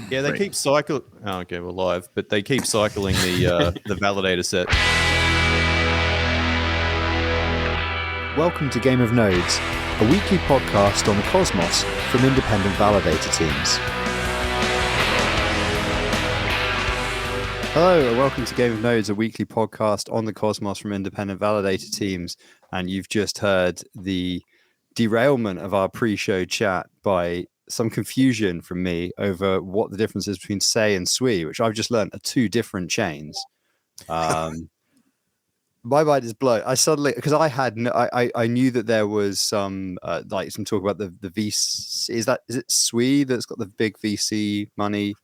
Yeah, they keep cycling. Oh, okay, we're live, but they keep cycling the validator set. Welcome to Game of Nodes, a weekly podcast on the cosmos from independent validator teams. Hello, and welcome to Game of Nodes, a weekly podcast on the cosmos from independent validator teams. And you've just heard the derailment of our pre-show chat by some confusion from me over what the difference is between say and sui, which I've just learned are two different chains. My mind is blown. I suddenly, because I had I knew that there was some like some talk about the VC. Is it sui that's got the big VC money,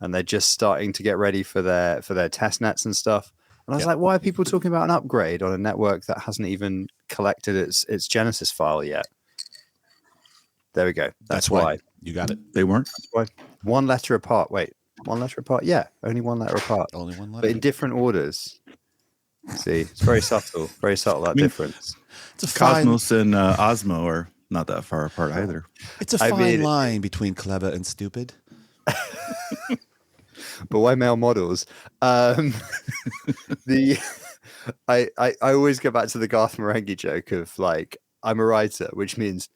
and they're just starting to get ready for their test nets and stuff. And I was like, why are people talking about an upgrade on a network that hasn't even collected its Genesis file yet? There we go. That's why. You got it. They weren't. That's why. One letter apart. Wait, one letter apart? Yeah, only one letter apart. Only one letter. But in different orders. See, it's very subtle. Very subtle, that difference. It's a Cosmos and Osmo are not that far apart either. It's a fine line between clever and stupid. But why male models? I always go back to the Garth Marenghi joke of like, I'm a writer, which means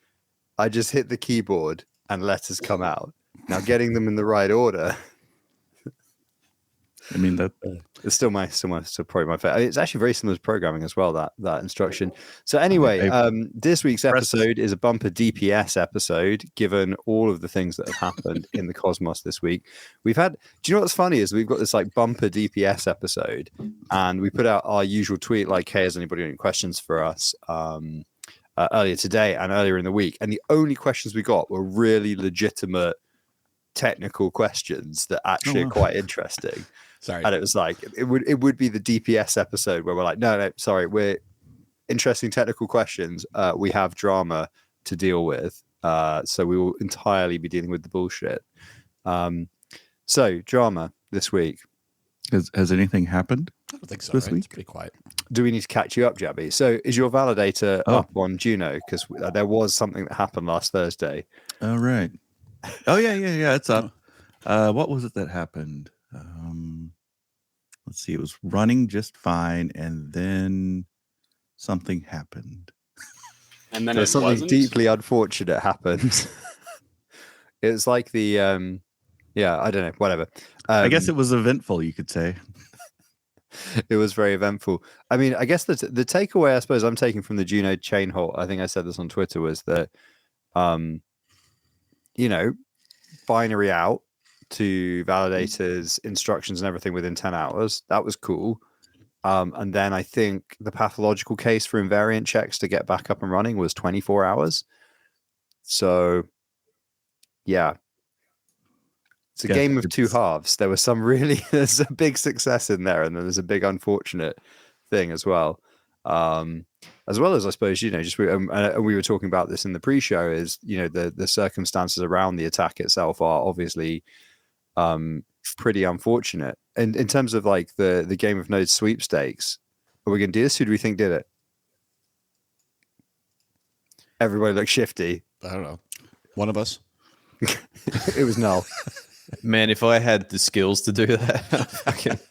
I just hit the keyboard and letters come out. Now getting them in the right order. I mean, that it's still probably my favorite. It's actually very similar to programming as well, that instruction. So anyway, this week's episode is a bumper DPS episode, given all of the things that have happened in the cosmos this week. We've had, do you know what's funny is we've got this like bumper DPS episode, and we put out our usual tweet like, hey, has anybody got any questions for us? Earlier today and earlier in the week. And the only questions we got were really legitimate technical questions that actually are quite interesting. Sorry. And it was like, it would be the DPS episode where we're like, no, sorry, we're interesting technical questions. We have drama to deal with. So we will entirely be dealing with the bullshit. So drama this week. has anything happened? I don't think so. This Right? week? It's pretty quiet. Do we need to catch you up, Jabby? So is your validator up on Juno? Because there was something that happened last Thursday. All right. Oh yeah. It's up. What was it that happened? Let's see. It was running just fine, and then something happened. And then something wasn't? deeply unfortunate happened. It was like the I don't know, whatever. I guess it was eventful, you could say. It was very eventful. I mean, I guess the takeaway I suppose I'm taking from the Juno chain halt, I think I said this on Twitter, was that binary out to validators, instructions and everything within 10 hours. That was cool. And then I think the pathological case for invariant checks to get back up and running was 24 hours. So yeah. It's a game of two halves. There was there's a big success in there, and then there's a big unfortunate thing as well. As well as, I suppose, just we were talking about this in the pre-show, is, the circumstances around the attack itself are obviously pretty unfortunate. And in terms of like the Game of Nodes sweepstakes, are we going to do this? Who do we think did it? Everybody looks shifty. I don't know. One of us. It was Null. Man, if I had the skills to do that,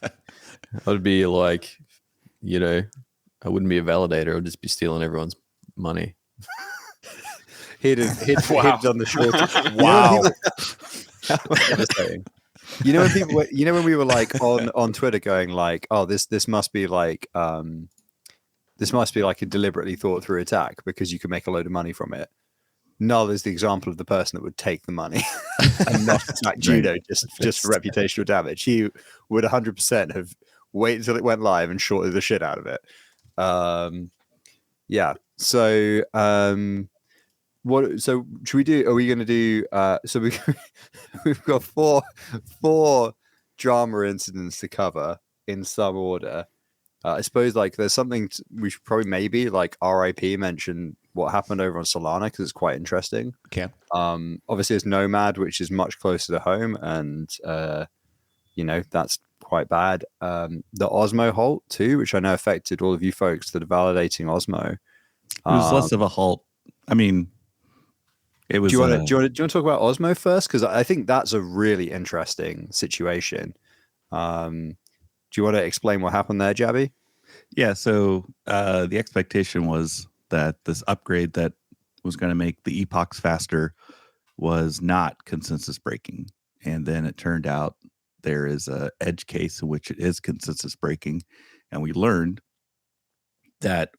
I'd be like, I wouldn't be a validator. I'd just be stealing everyone's money. He'd done the short. Wow. When we were like on Twitter going like, oh, this must be like a deliberately thought through attack because you can make a load of money from it. Null is the example of the person that would take the money and not attack Juno just for reputational damage. He would 100% have waited until it went live and shorted the shit out of it. So so should we do? Are we going to do? So we've got four drama incidents to cover in some order. I suppose like there's something we should probably maybe like RIP mention what happened over on Solana, because it's quite interesting. Okay. Obviously it's Nomad, which is much closer to home, and that's quite bad. The Osmo halt too, which I know affected all of you folks that are validating Osmo. It was less of a halt. I mean, It was. Do you want to talk about Osmo first? Because I think that's a really interesting situation. Do you want to explain what happened there, Jabby? Yeah. So the expectation was that this upgrade that was going to make the epochs faster was not consensus breaking, and then it turned out there is a edge case in which it is consensus breaking, and we learned that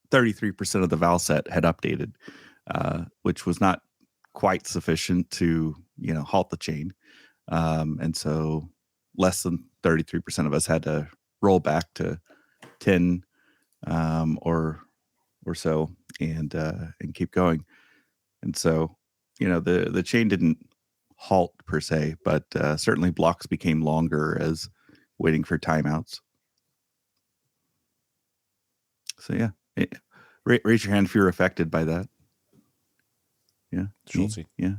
33% of the val set had updated, which was not quite sufficient to halt the chain, and so less than 33% of us had to roll back to 10 or so and keep going. And so the chain didn't halt per se, but certainly blocks became longer as waiting for timeouts. So yeah, raise your hand if you're affected by that. Yeah, Schultzy. Yeah.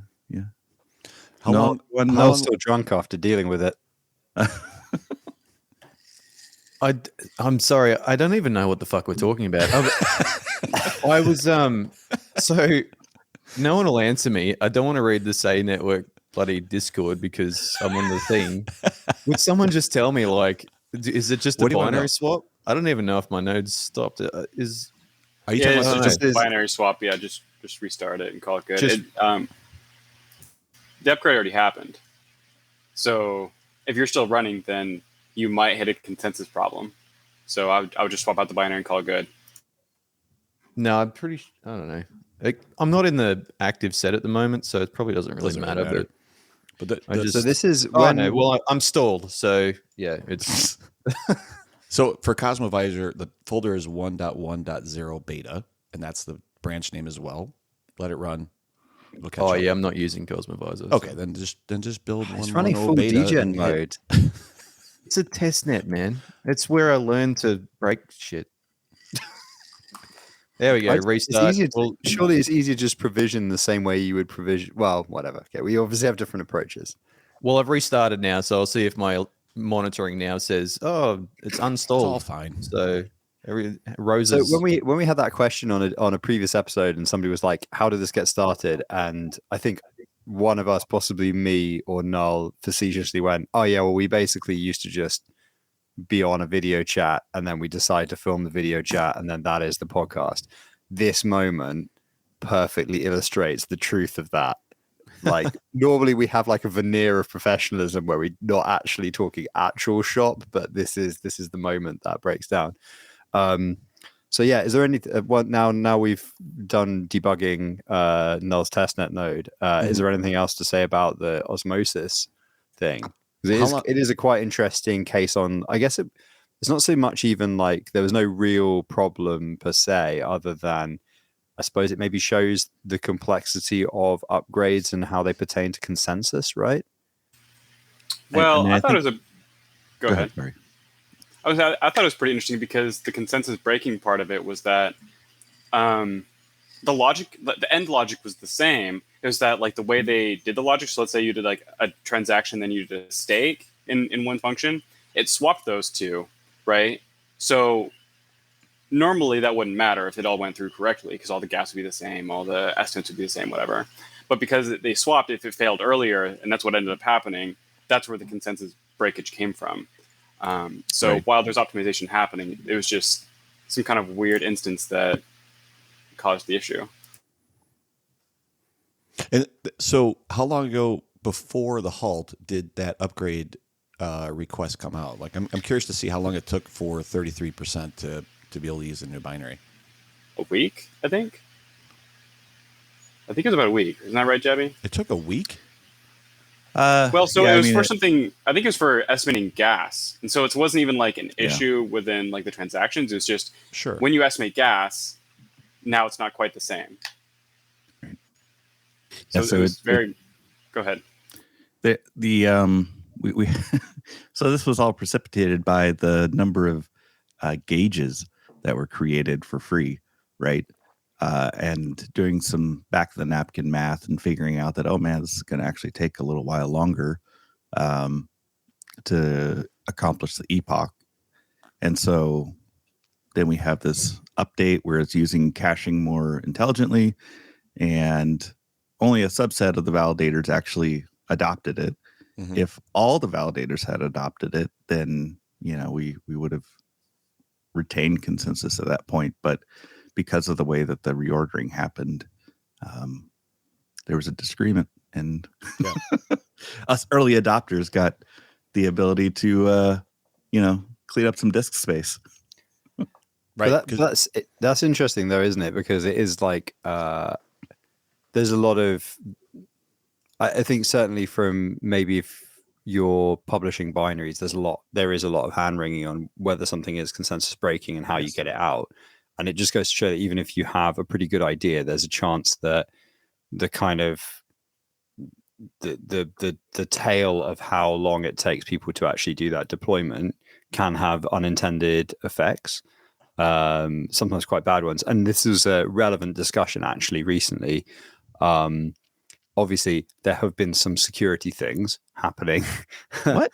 How long? I'm still drunk after dealing with it. I'm sorry, I don't even know what the fuck we're talking about. I was so no one will answer me. I don't want to read the Say Network bloody Discord because I'm on the thing. Would someone just tell me, like, is it just a binary swap? I don't even know if my node's stopped. Are you talking talking about just a binary swap? Yeah, just restart it and call it good. The upgrade already happened. So if you're still running, then you might hit a consensus problem. So I would just swap out the binary and call it good. No, I'm pretty. I don't know. I'm not in the active set at the moment, so it probably doesn't really matter. But so this is when. No, well, I'm stalled. So yeah, it's. So for Cosmovisor, the folder is 1.1.0 beta, and that's the branch name as well. Let it run. It'll catch up. Yeah, I'm not using Cosmovisor. Okay, then just build one. It's running full beta degen mode. It's a test net, man. It's where I learned to break shit. There we go. Restart. Surely it's easier to just provision the same way you would provision. Well, whatever. Okay, we obviously have different approaches. Well, I've restarted now, so I'll see if my monitoring now says, "Oh, it's unstalled." It's all fine. So roses. So when we had that question on a previous episode, and somebody was like, "How did this get started?" and I think one of us, possibly me or Null, facetiously went, "Oh yeah, well we basically used to just be on a video chat and then we decide to film the video chat and then that is the podcast." This moment perfectly illustrates the truth of that. Like normally we have like a veneer of professionalism where we're not actually talking actual shop, but this is the moment that breaks down. So yeah, is there any now we've done debugging Null's testnet node, is there anything else to say about the Osmosis thing? It is a quite interesting case on, I guess it's not so much even like there was no real problem per se, other than I suppose it maybe shows the complexity of upgrades and how they pertain to consensus, right? Well, I thought it was a... Go ahead. Sorry. I thought it was pretty interesting because the consensus breaking part of it was that the end logic was the same. It was that like the way they did the logic. So let's say you did like a transaction, then you did a stake in one function. It swapped those two, right? So normally that wouldn't matter if it all went through correctly because all the gas would be the same, all the estimates would be the same, whatever. But because they swapped, if it failed earlier, and that's what ended up happening, that's where the consensus breakage came from. While there's optimization happening, it was just some kind of weird instance that caused the issue. And so how long ago before the halt did that upgrade request come out? Like I'm curious to see how long it took for 33% to be able to use the new binary. A week, I think. I think it was about a week. Isn't that right, Jabby? It took a week? It was for something, I think it was for estimating gas. And so it wasn't even like an issue within like the transactions. It was just when you estimate gas, now it's not quite the same. Right. So it was very... Go ahead. We so this was all precipitated by the number of gauges that were created for free, right? And doing some back of the napkin math and figuring out that, oh man, this is going to actually take a little while longer to accomplish the epoch. And so then we have this update where it's using caching more intelligently. and only a subset of the validators actually adopted it. Mhm. If all the validators had adopted it, then we would have retained consensus at that point. But because of the way that the reordering happened, there was a disagreement, and us early adopters got the ability to clean up some disk space. Right. But that's interesting though, isn't it? Because it is like there's a lot of, I think certainly from maybe if you're publishing binaries, there is a lot of hand wringing on whether something is consensus breaking and how you get it out. And it just goes to show that even if you have a pretty good idea, there's a chance that the kind of the tail of how long it takes people to actually do that deployment can have unintended effects, sometimes quite bad ones. And this is a relevant discussion actually recently. Obviously, there have been some security things happening. What?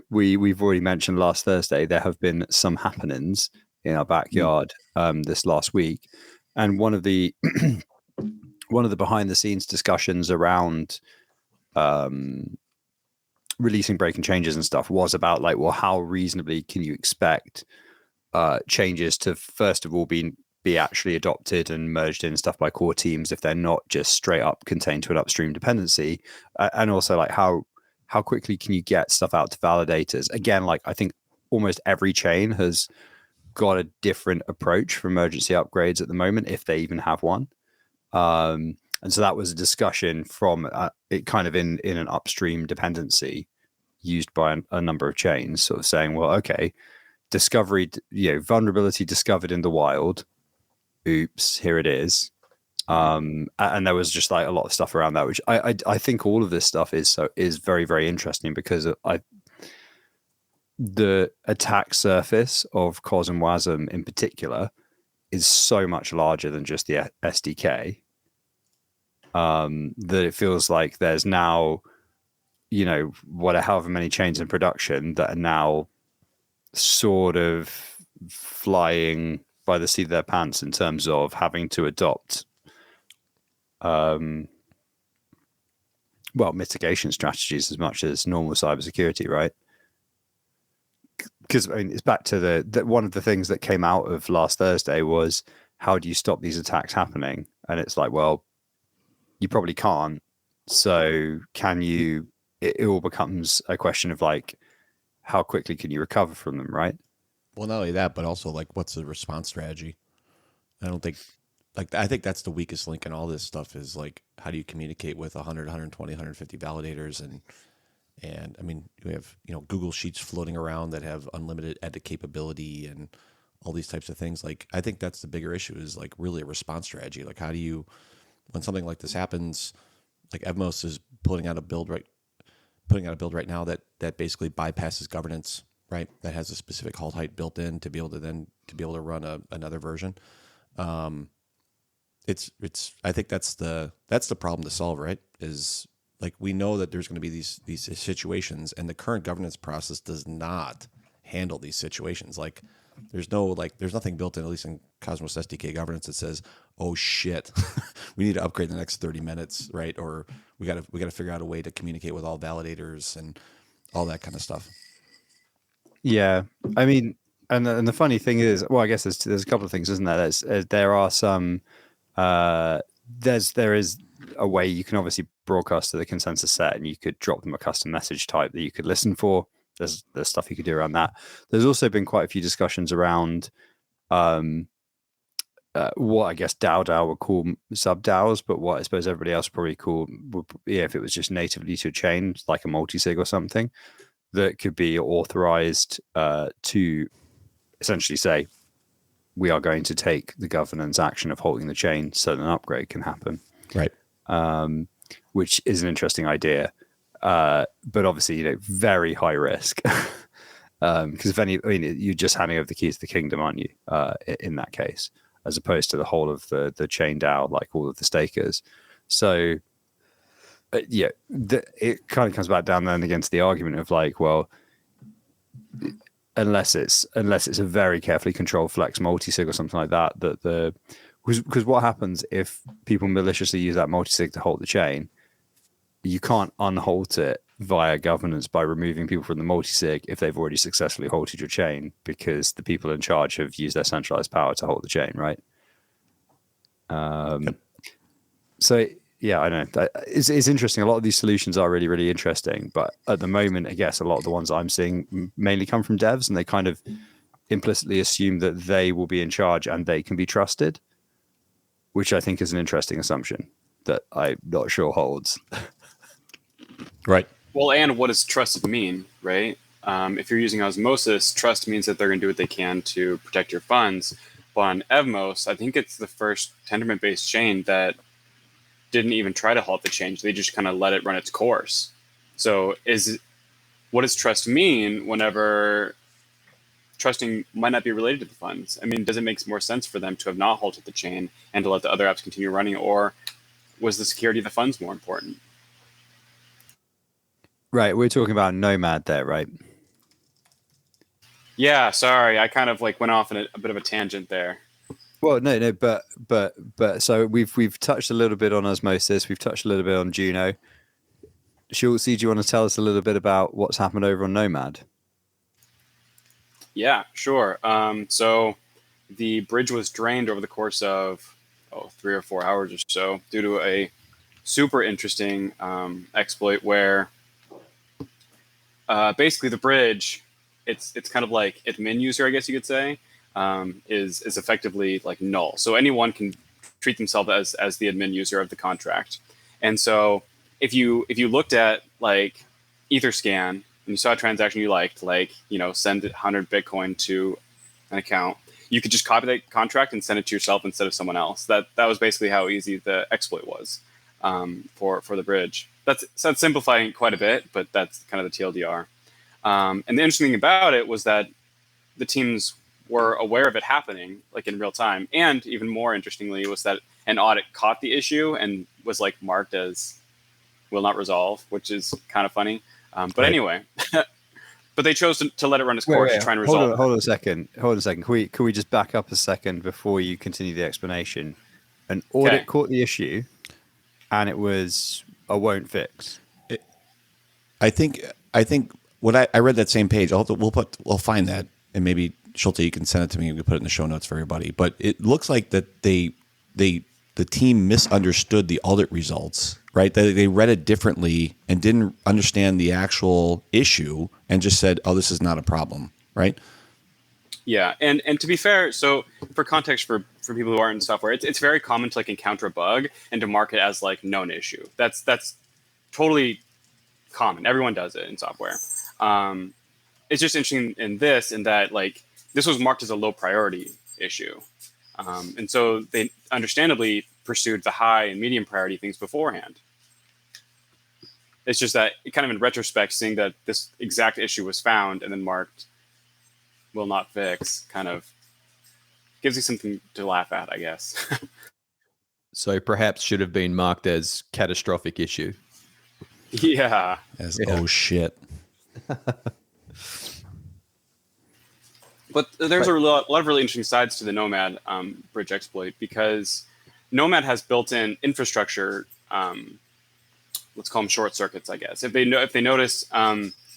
We've already mentioned last Thursday there have been some happenings in our backyard this last week, and one of the behind the scenes discussions around releasing breaking changes and stuff was about like, well, how reasonably can you expect changes to first of all be actually adopted and merged in stuff by core teams if they're not just straight up contained to an upstream dependency, and also like how quickly can you get stuff out to validators? Again, like I think almost every chain has got a different approach for emergency upgrades at the moment, if they even have one. And so that was a discussion from it kind of in an upstream dependency used by a number of chains, sort of saying, well, okay, vulnerability discovered in the wild. Oops, here it is. And there was just like a lot of stuff around that, which I think all of this stuff is very, very interesting because the attack surface of COS and WASM in particular is so much larger than just the SDK, that it feels like there's now, however many chains in production that are now sort of flying by the seat of their pants in terms of having to adopt mitigation strategies as much as normal cybersecurity, right? Because I mean, it's back to the one of the things that came out of last Thursday was, how do you stop these attacks happening? And it's like, well, you probably can't. So can you? It all becomes a question of like, how quickly can you recover from them, right? Well, not only that, but also like, what's the response strategy? I think that's the weakest link in all this stuff is like, how do you communicate with 100, 120, 150 validators? And I mean, we have, Google Sheets floating around that have unlimited edit capability and all these types of things. Like, I think that's the bigger issue is like really a response strategy. Like, how do you, when something like this happens, like Evmos is putting out a build right now that basically bypasses governance, right? That has a specific halt height built in to be able to run another version. I think that's the problem to solve, right? Is like, we know that there's going to be these situations, and the current governance process does not handle these situations. Like, there's nothing built in, at least in Cosmos SDK governance, that says, oh shit, we need to upgrade in the next 30 minutes, right? Or we got to figure out a way to communicate with all validators and all that kind of stuff. Yeah, I mean, and the funny thing is, well, I guess there's a couple of things, isn't there? There are some. There is a way you can obviously broadcast to the consensus set, and you could drop them a custom message type that you could listen for. There's stuff you could do around that. There's also been quite a few discussions around what I guess DAO would call sub DAOs, but what I suppose everybody else probably if it was just natively to a chain, like a multi-sig or something, that could be authorized to essentially say, we are going to take the governance action of holding the chain so that an upgrade can happen. Right. Which is an interesting idea. But obviously, very high risk. Because you're just handing over the keys to the kingdom, aren't you? In that case, as opposed to the whole of the chain DAO, like all of the stakers. So, it kind of comes back down then against the argument of like, well, unless it's a very carefully controlled flex multi-sig or something like that, Because what happens if people maliciously use that multisig to halt the chain? You can't unhalt it via governance by removing people from the multisig if they've already successfully halted your chain, because the people in charge have used their centralized power to halt the chain, right? So yeah, I don't know. It's interesting. A lot of these solutions are really, really interesting, but at the moment, I guess a lot of the ones I'm seeing mainly come from devs, and they kind of implicitly assume that they will be in charge and they can be trusted, which I think is an interesting assumption that I'm not sure holds. Right. Well, and what does trust mean, right? If you're using Osmosis, trust means that they're going to do what they can to protect your funds. But on Evmos, I think it's the first Tendermint-based chain that didn't even try to halt the change. They just kind of let it run its course. So what does trust mean whenever trusting might not be related to the funds? I mean, does it make more sense for them to have not halted the chain and to let the other apps continue running, or was the security of the funds more important? Right, we're talking about Nomad there, right? Yeah, sorry, I kind of like went off in a bit of a tangent there. Well, no, but so we've touched a little bit on Osmosis, we've touched a little bit on Juno. Schultzy, do you want to tell us a little bit about what's happened over on Nomad? Yeah, sure. So the bridge was drained over the course of 3 or 4 hours or so due to a super interesting exploit where basically the bridge, it's kind of like admin user, I guess you could say, is effectively like null. So anyone can treat themselves as the admin user of the contract. And so if you looked at like Etherscan and you saw a transaction you liked, like, send 100 Bitcoin to an account, you could just copy that contract and send it to yourself instead of someone else. That was basically how easy the exploit was for the bridge. That's simplifying quite a bit, but that's kind of the TLDR. And the interesting thing about it was that the teams were aware of it happening like in real time. And even more interestingly was that an audit caught the issue and was like marked as will not resolve, which is kind of funny. But right. Anyway, but they chose to let it run its course to try and resolve it. Hold on a second. Can we just back up a second before you continue the explanation? An audit caught the issue and it was a won't fix. I think when I read that same page, we'll find that, and maybe Schulte, you can send it to me and we can put it in the show notes for everybody. But it looks like that the team misunderstood the audit results, right? They read it differently and didn't understand the actual issue and just said, "Oh, this is not a problem," right? Yeah, and to be fair, so for context for people who aren't in software, it's very common to like encounter a bug and to mark it as like known issue. That's totally common. Everyone does it in software. It's just interesting in that like this was marked as a low priority issue, and so they understandably pursued the high and medium priority things beforehand. It's just that kind of in retrospect, seeing that this exact issue was found and then marked will not fix kind of gives you something to laugh at, I guess. So perhaps should have been marked as catastrophic issue. Yeah. Oh shit. But there's a lot of really interesting sides to the Nomad bridge exploit, because Nomad has built-in infrastructure. Let's call them short circuits, I guess. If they notice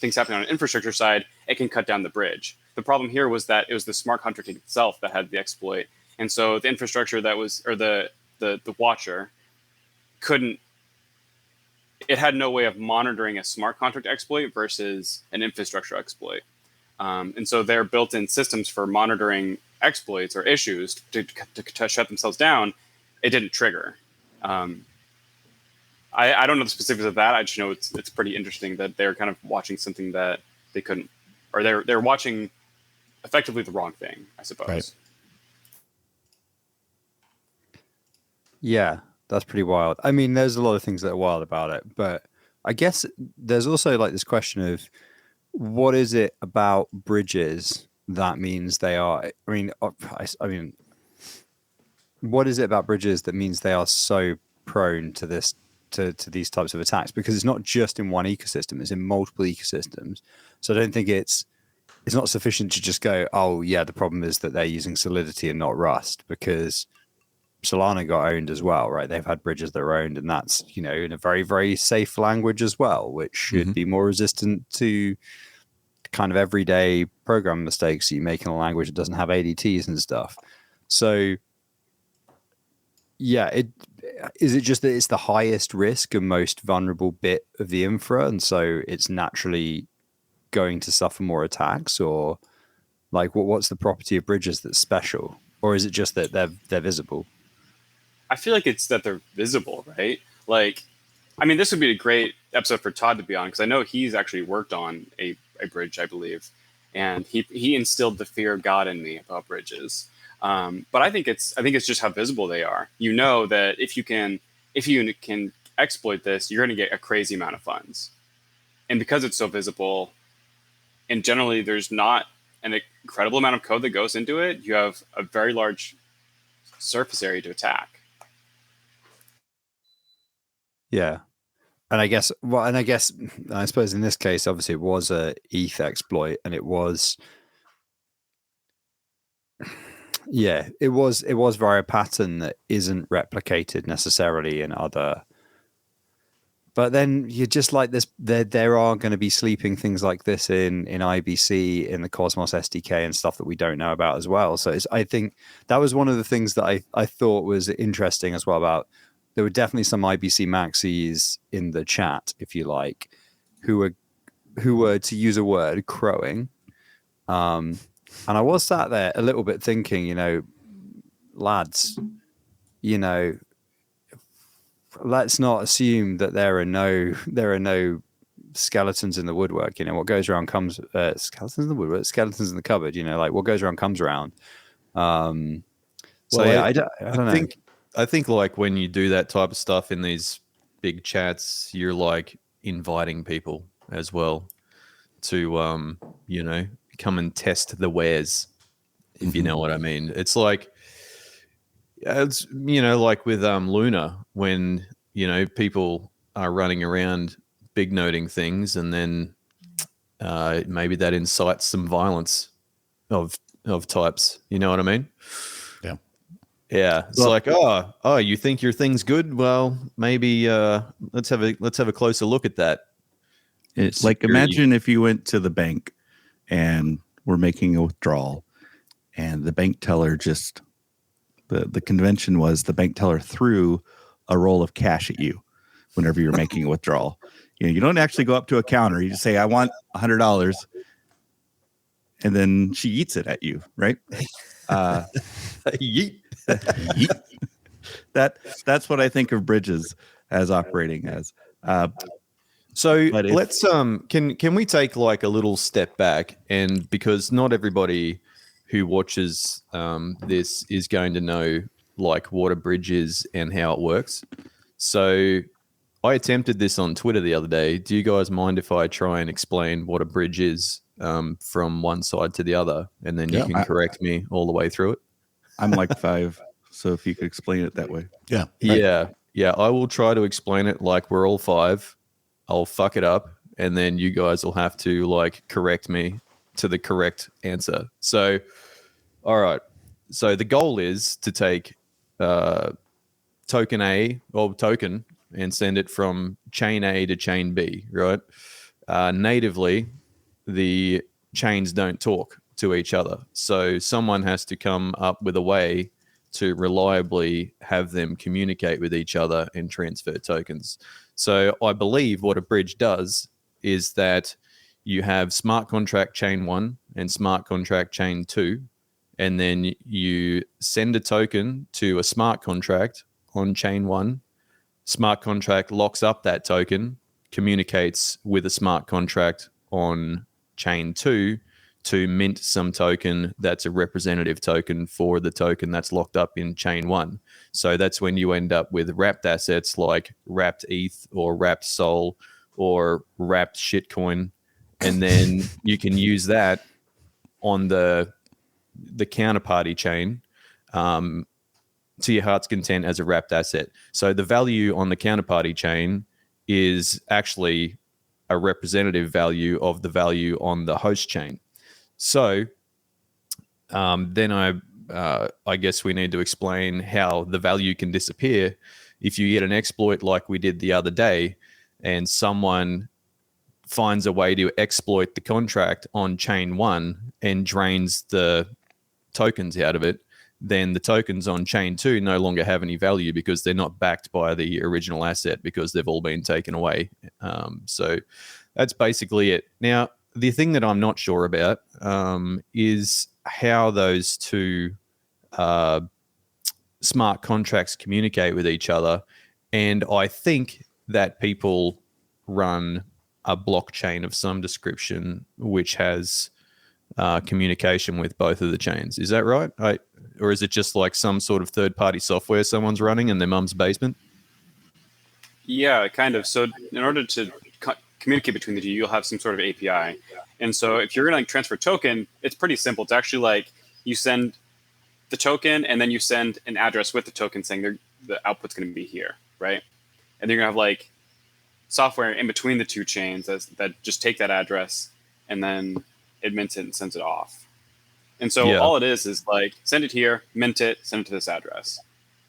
things happening on an infrastructure side, it can cut down the bridge. The problem here was that it was the smart contract itself that had the exploit, and so the infrastructure that was, or the watcher, couldn't. It had no way of monitoring a smart contract exploit versus an infrastructure exploit. And so their built-in systems for monitoring exploits or issues to shut themselves down, it didn't trigger. I don't know the specifics of that. I just know it's pretty interesting that they're kind of watching something that they couldn't, or they're watching effectively the wrong thing, I suppose. Right. Yeah, that's pretty wild. I mean, there's a lot of things that are wild about it, but I guess there's also like this question of what is it about bridges that means they are, I mean, what is it about bridges that means they are so prone to this, to these types of attacks? Because it's not just in one ecosystem, it's in multiple ecosystems. So I don't think it's not sufficient to just go, oh yeah, the problem is that they're using Solidity and not Rust, because Solana got owned as well, right? They've had bridges that are owned, and that's, you know, in a very, very safe language as well, which should be more resistant to kind of everyday program mistakes that you make in a language that doesn't have ADTs and stuff. So yeah, is it just that it's the highest risk and most vulnerable bit of the infra, and so it's naturally going to suffer more attacks, or like what's the property of bridges that's special, or is it just that they're visible? I feel like it's that they're visible, right? Like, I mean, this would be a great episode for Todd to be on, because I know he's actually worked on a bridge, I believe, and he instilled the fear of God in me about bridges. But I think it's just how visible they are. You know that if you can exploit this, you're going to get a crazy amount of funds, and because it's so visible, and generally there's not an incredible amount of code that goes into it, you have a very large surface area to attack. Yeah. And I suppose in this case, obviously it was a ETH exploit, and it was via a pattern that isn't replicated necessarily in other. But then you're just like this. There are going to be sleeping things like this in IBC, in the Cosmos SDK, and stuff that we don't know about as well. So I think that was one of the things that I thought was interesting as well. About there were definitely some IBC maxis in the chat, if you like, who were, to use a word, crowing. And I was sat there a little bit thinking, you know, lads, you know, let's not assume that there are no skeletons in the woodwork. You know, what goes around comes. Skeletons in the woodwork, skeletons in the cupboard. You know, like what goes around comes around. I don't know. I think like when you do that type of stuff in these big chats, you're like inviting people as well to you know, come and test the wares, if you know what I mean. It's like, it's, you know, like with Luna, when, you know, people are running around big noting things, and then maybe that incites some violence of types, you know what I mean? Yeah, it's like, oh, you think your thing's good? Well, maybe let's have a closer look at that. It's like, imagine if you went to the bank and were making a withdrawal, and the bank teller just the convention was the bank teller threw a roll of cash at you whenever you're making a withdrawal. You know, you don't actually go up to a counter. You just say, "I want $100," and then she eats it at you, right? Yeet. That's what I think of bridges as operating as. So let's can we take like a little step back, and because not everybody who watches this is going to know like what a bridge is and how it works. So I attempted this on Twitter the other day. Do you guys mind if I try and explain what a bridge is from one side to the other, and then you can correct me all the way through it? I'm like 5, so if you could explain it that way. Yeah. Yeah. I will try to explain it like we're all 5. I'll fuck it up, and then you guys will have to like correct me to the correct answer. So, all right. So the goal is to take token A or token and send it from chain A to chain B, right? Natively, the chains don't talk to each other. So someone has to come up with a way to reliably have them communicate with each other and transfer tokens. So I believe what a bridge does is that you have smart contract chain 1 and smart contract chain 2, and then you send a token to a smart contract on chain 1. Smart contract locks up that token, communicates with a smart contract on chain 2 to mint some token that's a representative token for the token that's locked up in chain 1. So that's when you end up with wrapped assets like wrapped ETH or wrapped SOL or wrapped shitcoin, and then you can use that on the counterparty chain to your heart's content as a wrapped asset. So the value on the counterparty chain is actually a representative value of the value on the host chain. So then I I guess we need to explain how the value can disappear if you get an exploit like we did the other day, and someone finds a way to exploit the contract on chain 1 and drains the tokens out of it. Then the tokens on chain 2 no longer have any value because they're not backed by the original asset because they've all been taken away. So that's basically it. Now, the thing that I'm not sure about is how those two smart contracts communicate with each other. And I think that people run a blockchain of some description which has communication with both of the chains. Is that right? Or is it just like some sort of third-party software someone's running in their mum's basement? Yeah, kind of. So in order to communicate between the two, you'll have some sort of API. And so if you're going to like transfer a token, it's pretty simple. It's actually like you send the token and then you send an address with the token saying the output's going to be here, right? And you're going to have like software in between the two chains that just take that address and then it mints it and sends it off. And so all it is like send it here, mint it, send it to this address.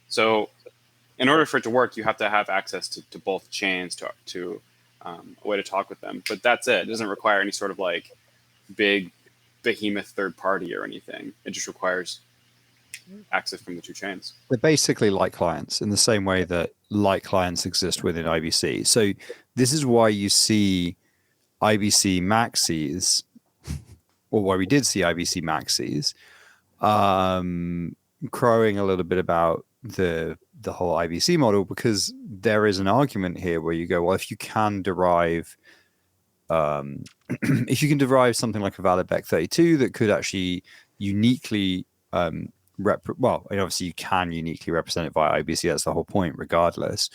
So in order for it to work, you have to have access to both chains to a way to talk with them. But that's it. It doesn't require any sort of like big behemoth third party or anything. It just requires access from the two chains. They're basically light clients in the same way that light clients exist within IBC. So this is why you see IBC maxis, or why we did see IBC maxis, crowing a little bit about the whole IBC model, because there is an argument here where you go, well, if you can derive if you can derive something like a valid BEC32 that could actually uniquely obviously you can uniquely represent it via IBC, that's the whole point regardless.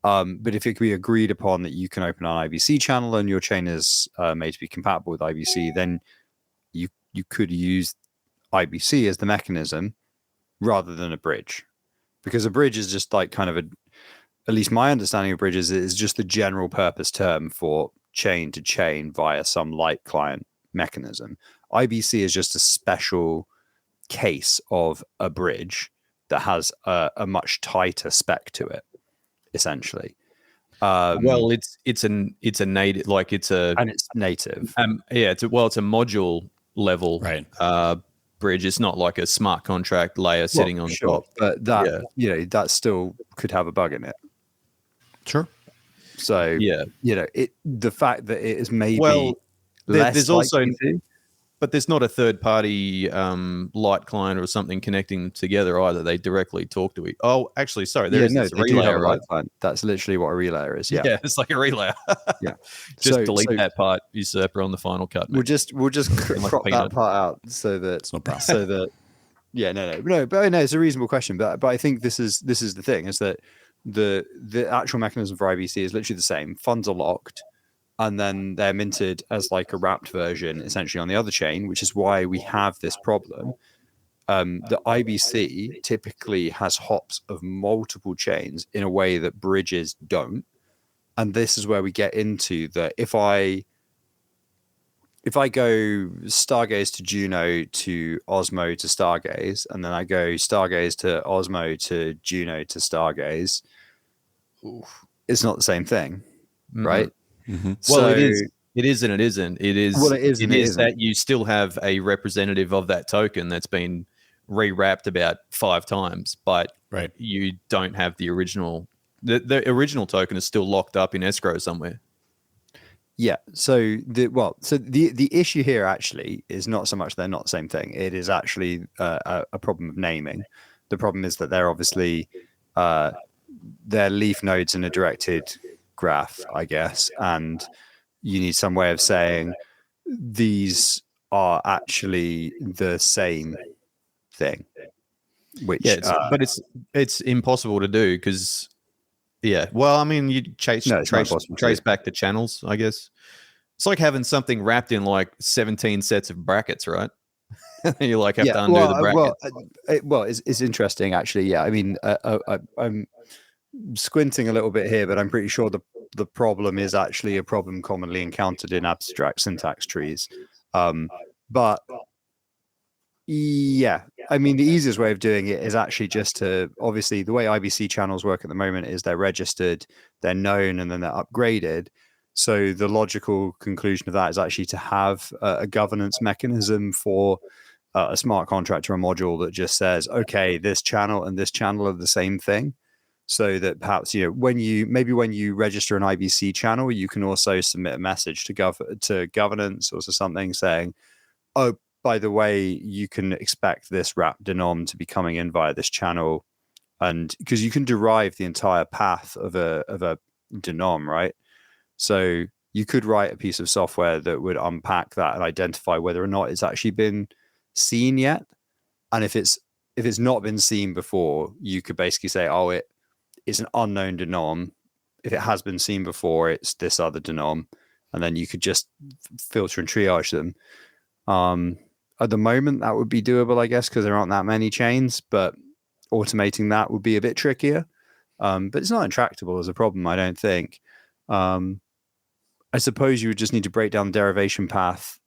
But if it could be agreed upon that you can open an IBC channel and your chain is made to be compatible with IBC, then you could use IBC as the mechanism rather than a bridge. Because a bridge is just like kind of at least my understanding of bridges is just the general purpose term for chain to chain via some light client mechanism. IBC is just a special case of a bridge that has a much tighter spec to it, essentially. Well, it's a native, like it's native. It's a module level right bridge. It's not like a smart contract layer sitting on top. But that that still could have a bug in it. Sure. So the fact that it is maybe there's also to, but there's not a third party light client or something connecting them together either. They directly talk to each. Oh, actually, sorry, there is a relayer, right? That's literally what a relayer is. Yeah, it's like a relayer. Yeah, just delete that part, usurper on the final cut. We'll just crop that part out so that it's no problem. So that but it's a reasonable question. But I think this is the thing, is that the actual mechanism for IBC is literally the same. Funds are locked, and then they're minted as like a wrapped version essentially on the other chain, which is why we have this problem. The IBC typically has hops of multiple chains in a way that bridges don't. And this is where we get into that if I go Stargaze to Juno to Osmo to Stargaze, and then I go Stargaze to Osmo to Juno to Stargaze, it's not the same thing, right? Mm-hmm. Well, it is and it isn't. It is. Well, it is that you still have a representative of that token that's been rewrapped about 5 times, but you don't have the original. The original token is still locked up in escrow somewhere. Yeah. So the issue here actually is not so much they're not the same thing. It is actually a problem of naming. The problem is that they're obviously they're leaf nodes in a directed graph, I guess, and you need some way of saying these are actually the same thing. Which but it's impossible to do because well, I mean, you trace back the channels, I guess. It's like having something wrapped in like 17 sets of brackets, right? You like have to undo the brackets. It's interesting actually. Yeah, I mean, I'm squinting a little bit here, but I'm pretty sure the problem is actually a problem commonly encountered in abstract syntax trees. But yeah, I mean, the easiest way of doing it is actually just to, obviously, the way IBC channels work at the moment is they're registered, they're known, and then they're upgraded. So the logical conclusion of that is actually to have a governance mechanism for a smart contract or a module that just says, okay, this channel and this channel are the same thing. So that perhaps, when you register an IBC channel, you can also submit a message to governance or something saying, oh, by the way, you can expect this wrap denom to be coming in via this channel. And because you can derive the entire path of a denom, right? So you could write a piece of software that would unpack that and identify whether or not it's actually been seen yet. And if it's not been seen before, you could basically say, oh, it's an unknown denom. If it has been seen before, it's this other denom. And then you could just filter and triage them. At the moment, that would be doable, I guess, because there aren't that many chains, but automating that would be a bit trickier. But it's not intractable as a problem, I don't think. I suppose you would just need to break down the derivation path,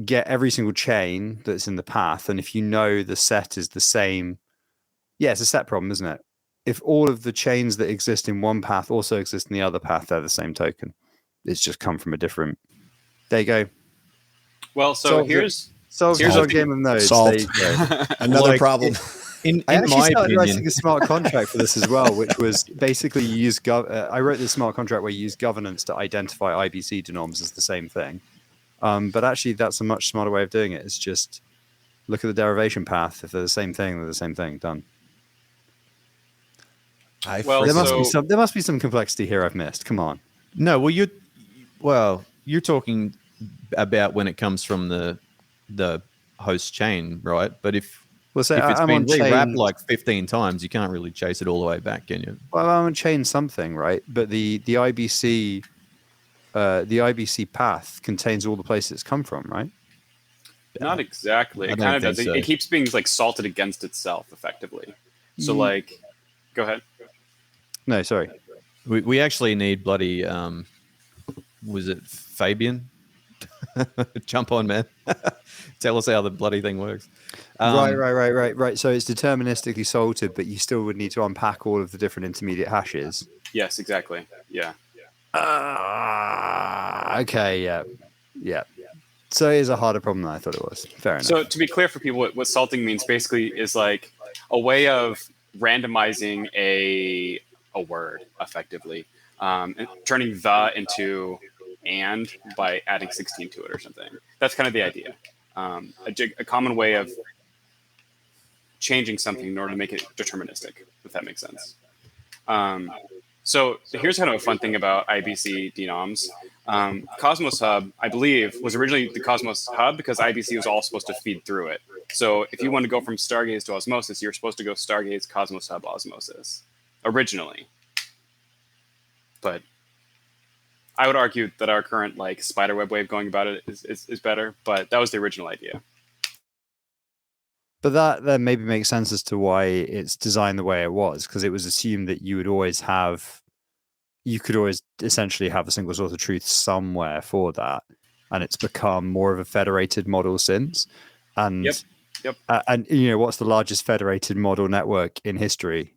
get every single chain that's in the path, and if you know the set is the same, it's a set problem, isn't it? If all of the chains that exist in one path also exist in the other path, they're the same token. It's just come from a different... There you go. Well, so here's our game of nodes. Solved. There you go. Another problem. In I actually my started opinion, writing a smart contract for this as well, which was basically you use I wrote this smart contract where you use governance to identify IBC denoms as the same thing. But actually, that's a much smarter way of doing it. It's just look at the derivation path. If they're the same thing, they're the same thing. Done. There must be some complexity here I've missed. Come on. no. You're talking about when it comes from the host chain, right? But if it's been rewrapped like 15 times, you can't really chase it all the way back, can you? Well, I'm on chain something, right? But the IBC path contains all the places it's come from, right? not exactly. It kind of does. It keeps being like salted against itself, effectively. So, go ahead. No, sorry. We actually need bloody was it Fabian? Jump on, man. Tell us how the bloody thing works. Right. So it's deterministically salted, but you still would need to unpack all of the different intermediate hashes. Yes, exactly. Yeah. Okay. Yeah. So it is a harder problem than I thought it was. Fair enough. So to be clear for people, what salting means basically is like a way of randomizing a word effectively, and turning the into and by adding 16 to it or something. That's kind of the idea. A common way of changing something in order to make it deterministic, if that makes sense. So here's kind of a fun thing about IBC denoms. Cosmos Hub, I believe, was originally the Cosmos Hub because IBC was all supposed to feed through it. So if you want to go from Stargaze to Osmosis, you're supposed to go Stargaze, Cosmos Hub, Osmosis, originally. But I would argue that our current spiderweb way of going about it is better, but that was the original idea. But that then maybe makes sense as to why it's designed the way it was, because it was assumed that you could always essentially have a single source of truth somewhere for that, and it's become more of a federated model since. And Yep. And what's the largest federated model network in history?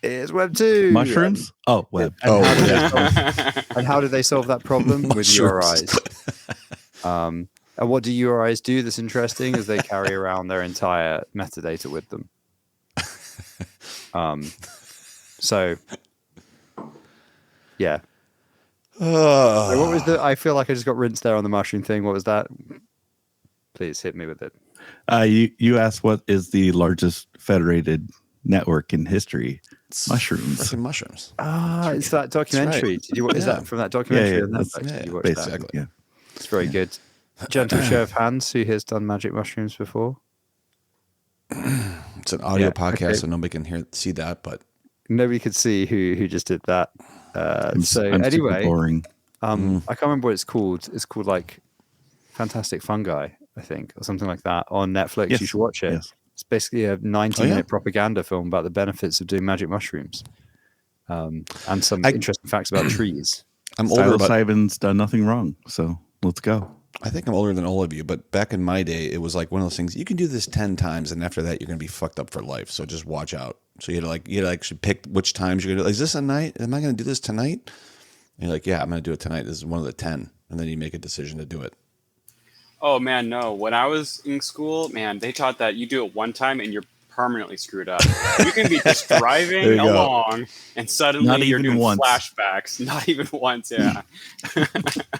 It's Web 2. Mushrooms? Web. And how did they solve that problem? With Mushrooms. URIs. And what do URIs do that's interesting is they carry around their entire metadata with them. So, yeah. What was I feel like I just got rinsed there on the mushroom thing. What was that? Please hit me with it. You asked what is the largest federated network in history? Mushrooms. Freaking mushrooms. It's that documentary. Right. Is that from that documentary? Basically, yeah. It's very good. Gentle show of hands. Who has done magic mushrooms before? It's an audio podcast, so nobody can see that, but nobody could see who just did that. I'm anyway, super boring. I can't remember what it's called. It's called Fantastic Fungi, I think, or something like that on Netflix. Yes. You should watch it. Yes. It's basically a 90-minute propaganda film about the benefits of doing magic mushrooms, and some interesting facts about trees. Psilocybin's done nothing wrong, so let's go. I think I'm older than all of you, but back in my day, it was like one of those things. You can do this 10 times, and after that, you're going to be fucked up for life. So just watch out. So you had to actually pick which times you're going to. Is this a night? Am I going to do this tonight? And you're like, yeah, I'm going to do it tonight. This is one of the 10, and then you make a decision to do it. Oh man, no. When I was in school, man, they taught that you do it one time and you're permanently screwed up. You can be just driving along and suddenly you're doing flashbacks. Not even once, yeah.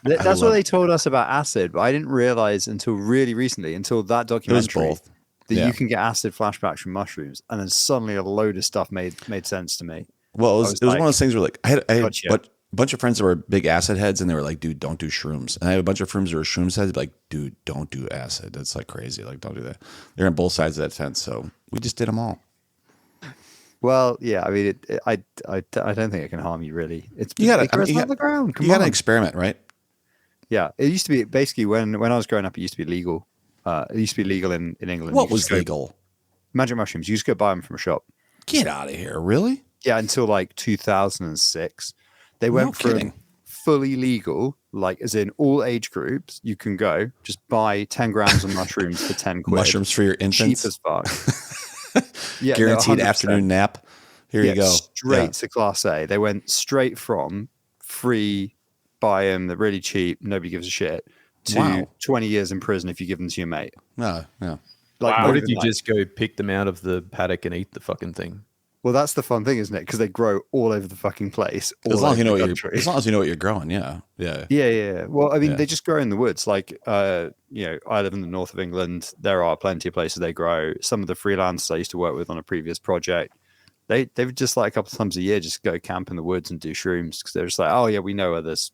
That's what they told us about acid, but I didn't realize until really recently, until that documentary, that you can get acid flashbacks from mushrooms, and then suddenly a load of stuff made sense to me. Well, it was one of those things where like I had a bunch of friends that were big acid heads, and they were like, dude, don't do shrooms. And I have a bunch of friends that were shrooms heads, like, dude, don't do acid. That's like crazy. Like, don't do that. They're on both sides of that fence, so we just did them all. Well, yeah, I mean, I don't think it can harm you really. You got on the ground. You got to experiment, right? Yeah, it used to be basically when I was growing up, it used to be legal. It used to be legal in England. What was legal? Magic mushrooms. You just go buy them from a shop. Get out of here! Really? Yeah, until like 2006, they went from fully legal, like as in all age groups. You can go just buy 10 grams of mushrooms for 10 quid. Mushrooms for your infants. Cheap as fuck. Yeah, guaranteed afternoon nap. Here you go. Straight to Class A. They went straight from free, buy them, they're really cheap, nobody gives a shit, to 20 years in prison if you give them to your mate. No, yeah. Like, what if you just go pick them out of the paddock and eat the fucking thing? Well, that's the fun thing, isn't it? Because they grow all over the fucking place. As long as you know what you're growing, yeah. Well, I mean, they just grow in the woods. Like, I live in the north of England. There are plenty of places they grow. Some of the freelancers I used to work with on a previous project, they would just like a couple of times a year just go camp in the woods and do shrooms because they're just like, oh yeah, we know where there's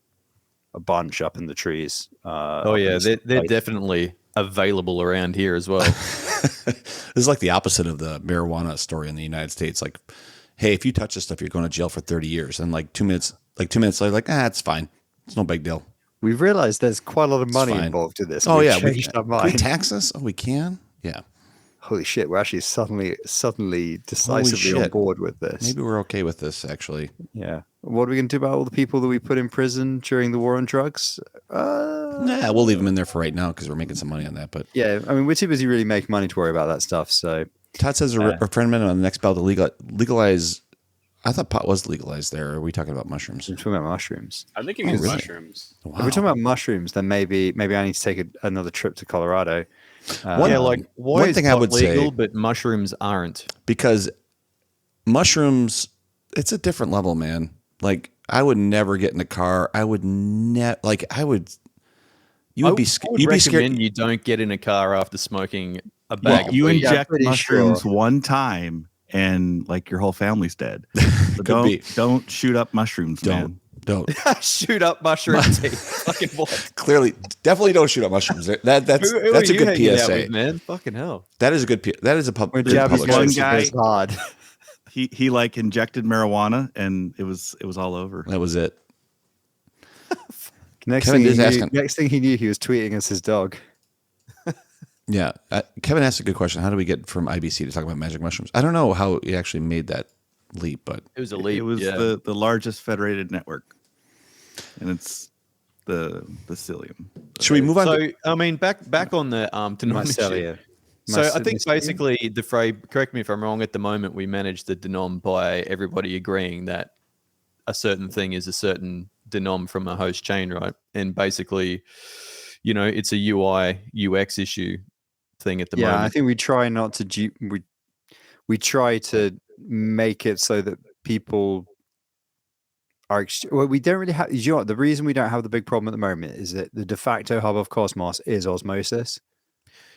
a bunch up in the trees. They're definitely available around here as well. This is like the opposite of the marijuana story in the United States. Like, hey, if you touch this stuff, you're going to jail for 30 years. And like 2 minutes later, like, it's fine. It's no big deal. We've realized there's quite a lot of money involved in this. Oh, yeah. Can we tax this? Oh, we can? Yeah. Holy shit. We're actually suddenly decisively on board with this. Maybe we're okay with this, actually. Yeah. What are we going to do about all the people that we put in prison during the war on drugs? Nah, we'll leave them in there for right now because we're making some money on that. But yeah, I mean, we're too busy really making money to worry about that stuff. So Todd says a referendum on the next ballot to legalize. I thought pot was legalized there. Are we talking about mushrooms? We're talking about mushrooms. I think it means mushrooms. Wow. If we're talking about mushrooms, then maybe I need to take another trip to Colorado. Why is pot legal but mushrooms aren't? Because mushrooms, it's a different level, man. Like, I would never get in a car. I would never, like, I would. You would be scared. You'd be scared. You don't get in a car after smoking a bag of you weed. inject mushrooms one time and like your whole family's dead. So don't shoot up mushrooms, man. Don't shoot up mushrooms. Fucking what? Clearly, definitely don't shoot up mushrooms. That's a good PSA, with, man. Fucking hell. That is a good. That is a public. One guy, he like injected marijuana and it was all over. That was it. Next thing he knew, he was tweeting as his dog. Yeah. Kevin asked a good question. How do we get from IBC to talk about magic mushrooms? I don't know how he actually made that leap, but it was a leap. It was the largest federated network, and it's the psyllium. Should we move on? So, I mean, back on the denom. So I think basically the-frey, correct me if I'm wrong, at the moment we manage the denom by everybody agreeing that a certain thing is a certain denom from a host chain, right? And basically, it's a UI UX issue thing at the moment. Yeah, I think we try not to we try to make it so that people are we don't really have. You know what? The reason we don't have the big problem at the moment is that the de facto hub of Cosmos is Osmosis.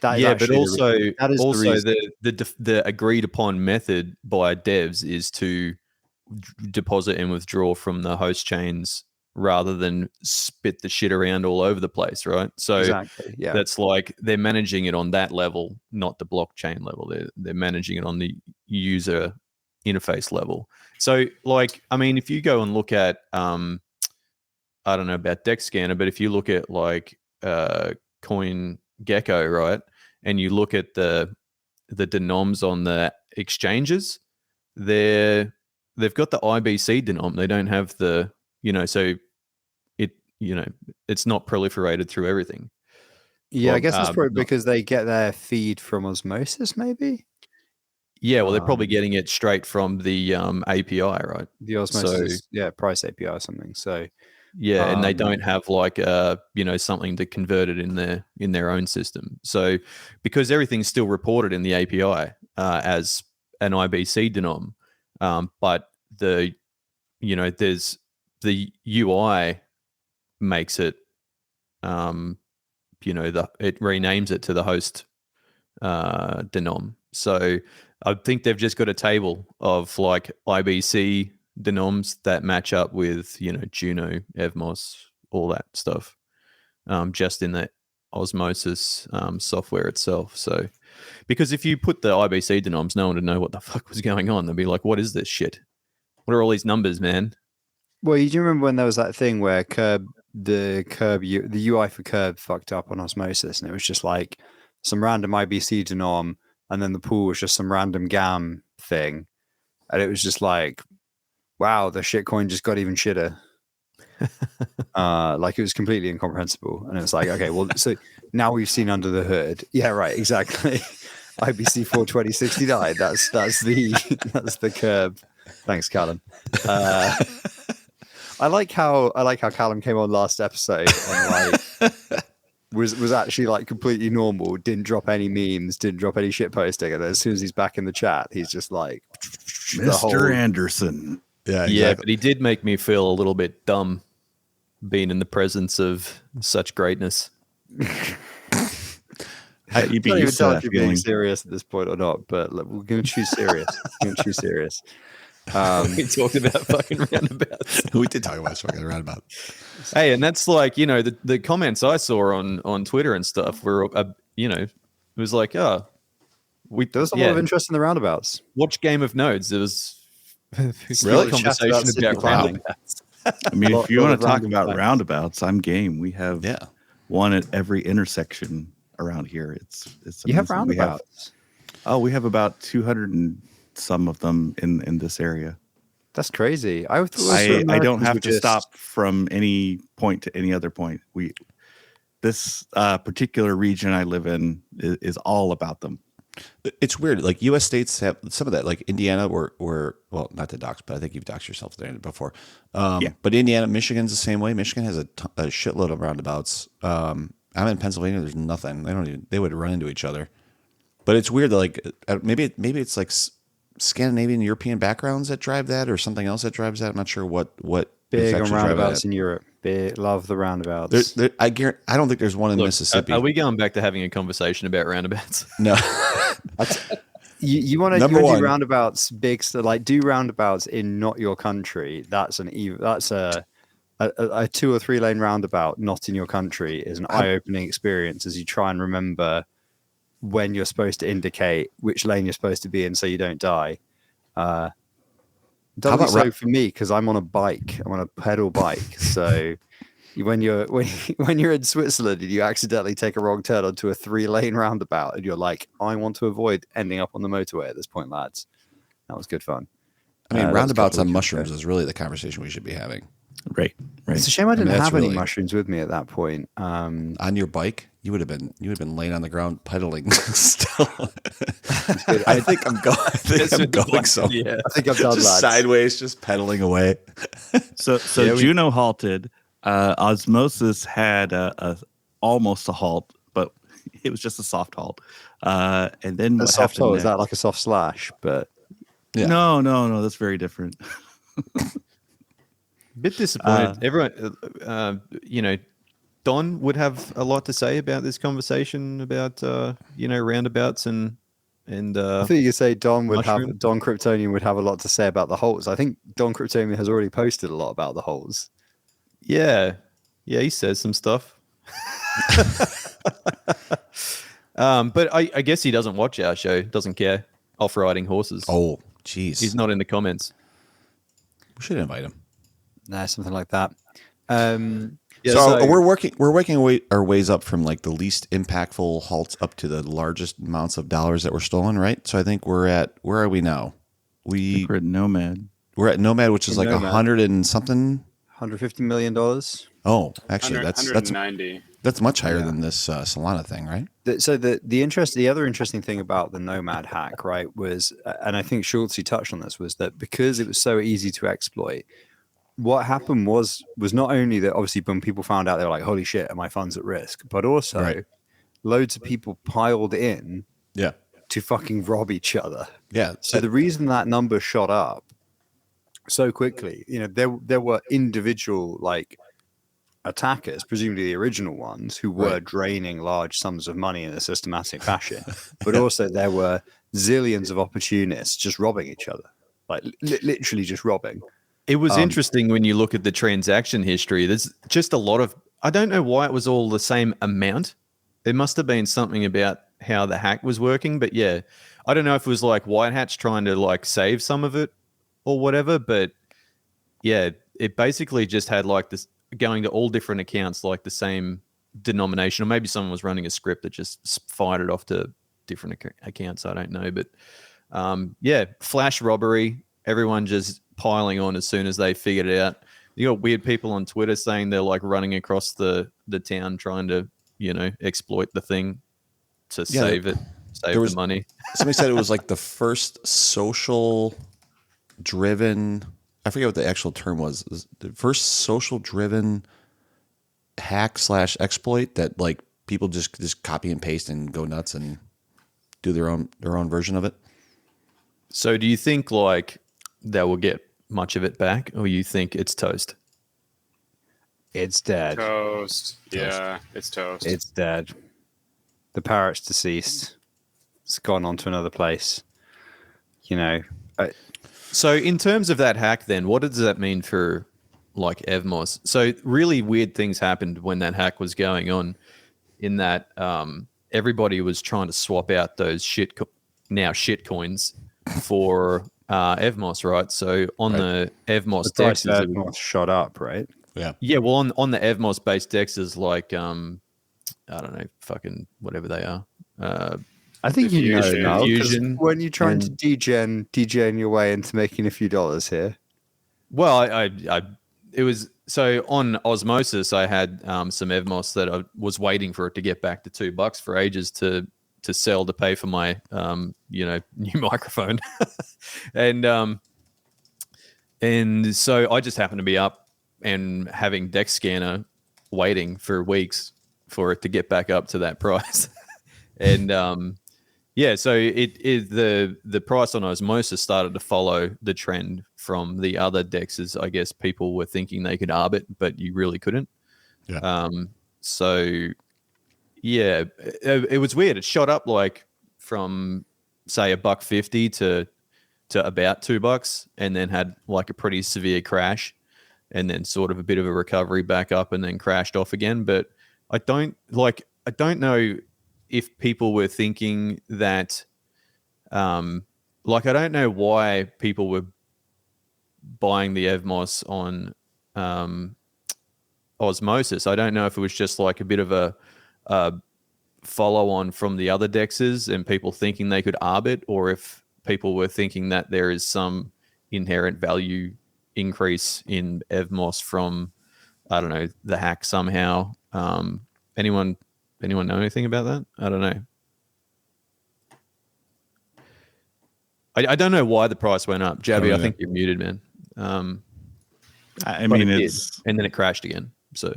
But also the agreed upon method by devs is to deposit and withdraw from the host chains rather than spit the shit around all over the place, right? So exactly, yeah. That's like they're managing it on that level, not the blockchain level. They're managing it on the user interface level. So, like, I mean, if you go and look at, I don't know about Dex Scanner, but if you look at like CoinGecko, right, and you look at the denoms on the exchanges, they've got the IBC denom. They don't have the, so it's not proliferated through everything. Yeah, Well, I guess that's probably not- because they get their feed from Osmosis, maybe. Yeah, well, they're probably getting it straight from the API, right? The Osmosis, price API or something. So yeah, and they don't have like something to convert it in their own system. So because everything's still reported in the API as an IBC denom, but there's the UI makes it it renames it to the host denom. So I think they've just got a table of like IBC denoms that match up with Juno, Evmos, all that stuff, just in the Osmosis software itself. So because if you put the IBC denoms, no one would know what the fuck was going on. They'd be like, what is this shit? What are all these numbers, man? Well, you do remember when there was that thing where the UI for Curb fucked up on Osmosis, and it was just like some random IBC denom, and then the pool was just some random GAM thing, and it was just like, wow, the shitcoin just got even shitter. Like it was completely incomprehensible, and it was like, okay, well, so now we've seen under the hood. Yeah, right, exactly. IBC 42069. That's the Curb. Thanks, Callum. I like how Callum came on last episode and like was actually like completely normal, didn't drop any memes, didn't drop any shit posting, and then as soon as he's back in the chat, he's just like Mr. Anderson. Yeah, Yeah, exactly. but he did make me feel a little bit dumb being in the presence of such greatness. You'd I be don't even used to tell that if you're being feeling. serious at this point or not, but look, we're going to choose serious. We talked about fucking roundabouts. We did talk about fucking roundabout. Hey, and that's like, the comments I saw on Twitter and stuff were, it was like, There was a lot of interest in the roundabouts. watch Game of Nodes. There was Really? conversation Chat about city about planning. roundabouts. I mean, Lot- if you lot want of to talk random about facts. roundabouts, I'm game. We have Yeah. one at every intersection around here. It's You have amazing. roundabouts. We have about 200 and some of them in this area. That's crazy. I I don't have to stop from any point to any other point. This particular region I live in is all about them. It's weird. Like U.S. states have some of that. Like Indiana, were well, not to dox, but I think you've doxed yourself there before. Yeah. But Indiana, Michigan's the same way. Michigan has a shitload of roundabouts. I'm in Pennsylvania. There's nothing. They would run into each other. But it's weird. That like maybe it's like Scandinavian, European backgrounds that drive that, or something else that drives that. I'm not sure what big is on actually driving roundabouts that. in Europe. Big, love the roundabouts. I don't think there's one in Look, Mississippi. are we going back to having a conversation about roundabouts? No. You want to Number do one. roundabouts big, so like do roundabouts in not your country. That's a 2 or 3 lane roundabout not in your country is an eye-opening experience as you try and remember when you're supposed to indicate which lane you're supposed to be in so you don't die. Doubly so for me because I'm on a bike. I'm on a pedal bike. So when you're in Switzerland and you accidentally take a wrong turn onto a 3-lane roundabout and you're like, I want to avoid ending up on the motorway at this point, lads. That was good fun. I mean, That was a roundabouts couple on of weeks mushrooms ago. is really the conversation we should be having. Right. It's a shame I didn't that's have any really- mushrooms with me at that point. On your bike, you would have been laying on the ground pedaling still. I think I'm going so. Yeah. I think I've done Just lads. sideways, just pedaling away. So Juno halted. Osmosis had a almost a halt, but it was just a soft halt. And then A what soft happened toe, is next- that like a soft slash? But Yeah. No, that's very different. Bit disappointed. Everyone, Don would have a lot to say about this conversation about roundabouts and I think you could say Don mushroom. Don Kryptonian would have a lot to say about the holes. I think Don Kryptonian has already posted a lot about the holes. yeah, he says some stuff. But I guess he doesn't watch our show. Doesn't care. Off riding horses. Oh, jeez. He's not in the comments. We should invite him. Nah, something like that. Yeah, so we're working our ways up from like the least impactful halts up to the largest amounts of dollars that were stolen, right? So I think where are we now? We're at Nomad. We're at Nomad, which is like Nomad. 100 and something. $150 million. Oh, actually, that's 190. That's much higher than this Solana thing, right? So the other interesting thing about the Nomad hack, right, was, and I think Schultzy touched on this, was that because it was so easy to exploit, what happened was not only that obviously when people found out, they were like, holy shit, are my funds at risk? But also loads of people piled in to fucking rob each other. Yeah. So the reason that number shot up so quickly, there were individual like attackers, presumably the original ones, who were draining large sums of money in a systematic fashion, but also there were zillions of opportunists just robbing each other, like literally just robbing. It was interesting when you look at the transaction history. There's just a lot of, I don't know why it was all the same amount. There must have been something about how the hack was working, but yeah, I don't know if it was like White Hats trying to like save some of it or whatever, but yeah, it basically just had like this going to all different accounts, like the same denomination, or maybe someone was running a script that just fired it off to different accounts. I don't know, but yeah, flash robbery, everyone just piling on as soon as they figured it out. You got weird people on Twitter saying they're like running across the town trying to, exploit the thing to save the money. Somebody said it was like the first social driven, I forget what the actual term was, the first social driven hack / exploit that like people just copy and paste and go nuts and do their own version of it. So do you think like they will get much of it back, or you think it's toast? It's dead. Toast. Yeah, it's toast. It's dead. The parrot's deceased. It's gone on to another place. So in terms of that hack, then, what does that mean for like Evmos? So really weird things happened when that hack was going on, in that everybody was trying to swap out those shit coins for Evmos, right? So on the Evmos price dexes, Evmos shot up, right? Yeah. Well, on the Evmos based dexes, like I don't know, fucking whatever they are. I think you know now, 'cause Fusion. when you're trying to degen your way into making a few dollars here. Well, it was so on Osmosis. I had some Evmos that I was waiting for it to get back to $2 for ages to sell to pay for my new microphone, and so I just happened to be up and having Dex Scanner waiting for weeks for it to get back up to that price, and yeah, so it is the price on Osmosis started to follow the trend from the other dexes. I guess people were thinking they could arb it, but you really couldn't. Yeah. So yeah, it was weird. It shot up like from say $1.50 to about $2, and then had like a pretty severe crash, and then sort of a bit of a recovery back up, and then crashed off again. But I don't know if people were thinking that, I don't know why people were buying the Evmos on Osmosis. I don't know if it was just like a bit of a follow on from the other dexes and people thinking they could arb it, or if people were thinking that there is some inherent value increase in Evmos from, I don't know, the hack somehow. Anyone know anything about that? I don't know. I don't know why the price went up. Jabby, I think you're muted, man. I mean, it's and then it crashed again. So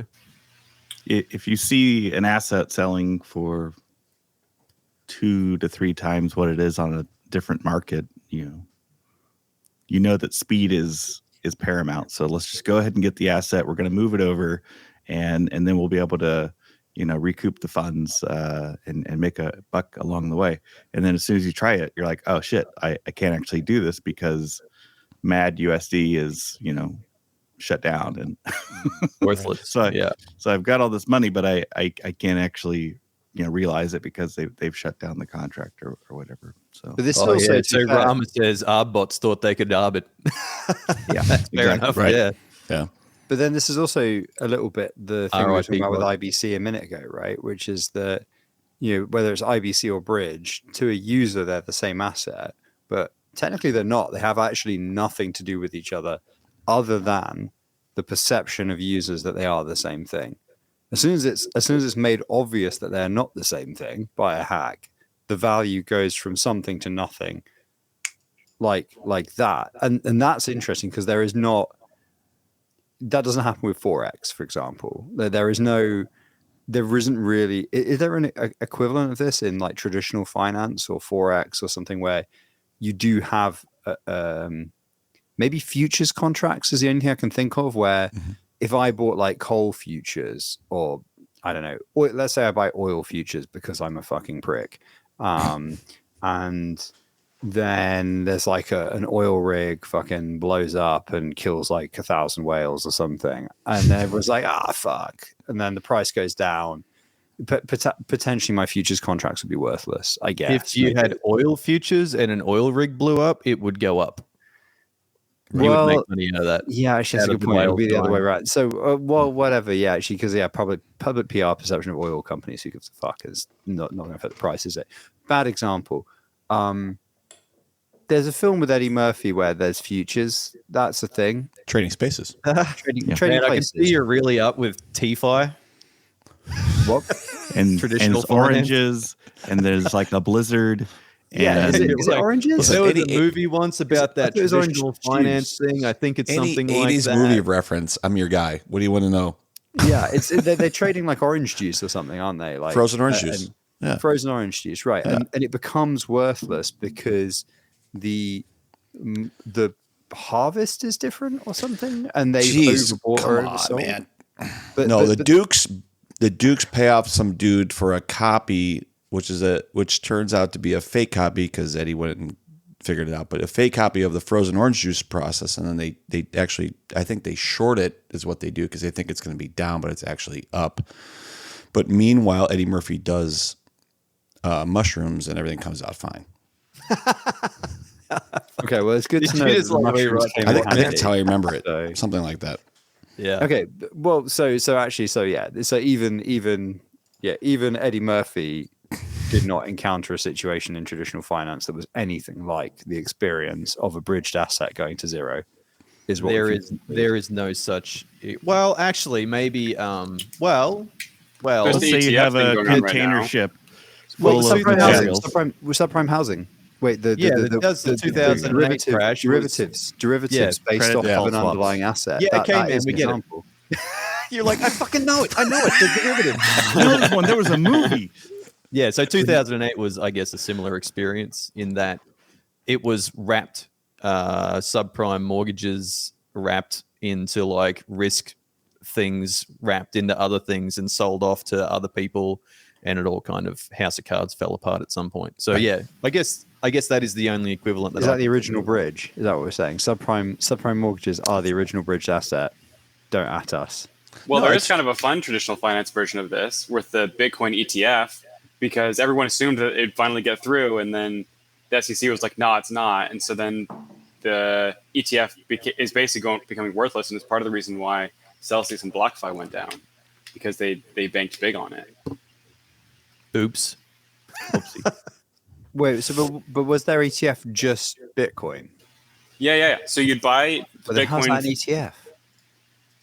if you see an asset selling for 2 to 3 times what it is on a different market, you know that speed is paramount. So let's just go ahead and get the asset. We're going to move it over, and then we'll be able to recoup the funds and make a buck along the way. And then as soon as you try it, you're like, oh shit, I can't actually do this because MAD USD is shut down and worthless. So I've got all this money, but I can't actually realize it because they've shut down the contract or whatever. So but this also so Rama says our bots thought they could arb it. Yeah, that's fair enough. Right. Yeah. But then this is also a little bit the thing we were talking about with RIP IBC a minute ago, right? Which is that, whether it's IBC or Bridge, to a user, they're the same asset, but technically they're not. They have actually nothing to do with each other than the perception of users that they are the same thing. As soon as it's made obvious that they're not the same thing by a hack, the value goes from something to nothing, like that. And that's interesting because that doesn't happen with Forex, for example. There isn't really. Is there an equivalent of this in like traditional finance or Forex or something where you do have maybe futures contracts is the only thing I can think of where if I bought like coal futures or I don't know, let's say I buy oil futures because I'm a fucking prick, and then there's like an oil rig fucking blows up and kills like 1,000 whales or something, and then everyone's like, fuck, and then the price goes down. Potentially my futures contracts would be worthless, I guess. If you had oil futures and an oil rig blew up, it would go up. You would make money out of that. Yeah, actually, that's a good point. It would be the other way around. So, whatever. Yeah, actually, because public PR perception of oil companies, who gives a fuck, is not going to affect the price, is it? Bad example. There's a film with Eddie Murphy where there's futures. That's a thing. Trading spaces. Trading Man, I can places. see you're really up with TFI. What? And Traditional it's oranges, and there's like a blizzard. Yeah, And is it oranges? There was a movie once about that it was orange traditional juice. finance thing. I think it's Any something like 80s that. movie reference. I'm your guy. What do you want to know? Yeah, they're trading like orange juice or something, aren't they? Like Frozen orange juice. Yeah. Frozen orange juice, right? Yeah. And it becomes worthless because the harvest is different or something, and they've overbought or oversold. Man. But, No, but, the Dukes pay off some dude for a copy, which turns out to be a fake copy because Eddie went and figured it out. But a fake copy of the frozen orange juice process, and then they actually, I think they short it is what they do because they think it's going to be down, but it's actually up. But meanwhile, Eddie Murphy does mushrooms, and everything comes out fine. okay, well, it's good to know. It is that the like mushrooms right. came I in think handy. that's how I remember it. So- Something like that. Yeah. Okay, well, so even Eddie Murphy did not encounter a situation in traditional finance that was anything like the experience of a bridged asset going to zero. Is what There is no such. Well, actually, maybe. There's Well. the Say you ETF have thing a going on right container now. ship Well, full of subprime housing. materials. Subprime housing. Wait, the 2008 crash was- derivatives based credit off of default an swaps. underlying asset. Yeah, okay, man, is we an get it. example. You're like, I fucking know it. I know it. The derivative. I know this one. There was a movie. Yeah, so 2008 was, I guess, a similar experience in that it was wrapped, subprime mortgages wrapped into like risk things, wrapped into other things and sold off to other people, and it all kind of house of cards fell apart at some point. So yeah, I guess that is the only equivalent. Is that the original bridge? Is that what we're saying? Subprime mortgages are the original bridged asset. Don't at us. Well, No, there it's- is kind of a fun traditional finance version of this with the Bitcoin ETF, because everyone assumed that it'd finally get through, and then the SEC was like, "No, it's not," and so then the ETF is basically becoming worthless, and it's part of the reason why Celsius and BlockFi went down, because they banked big on it. Oops. Wait, but was their ETF just Bitcoin? Yeah. So you'd buy But then how's that an Bitcoin.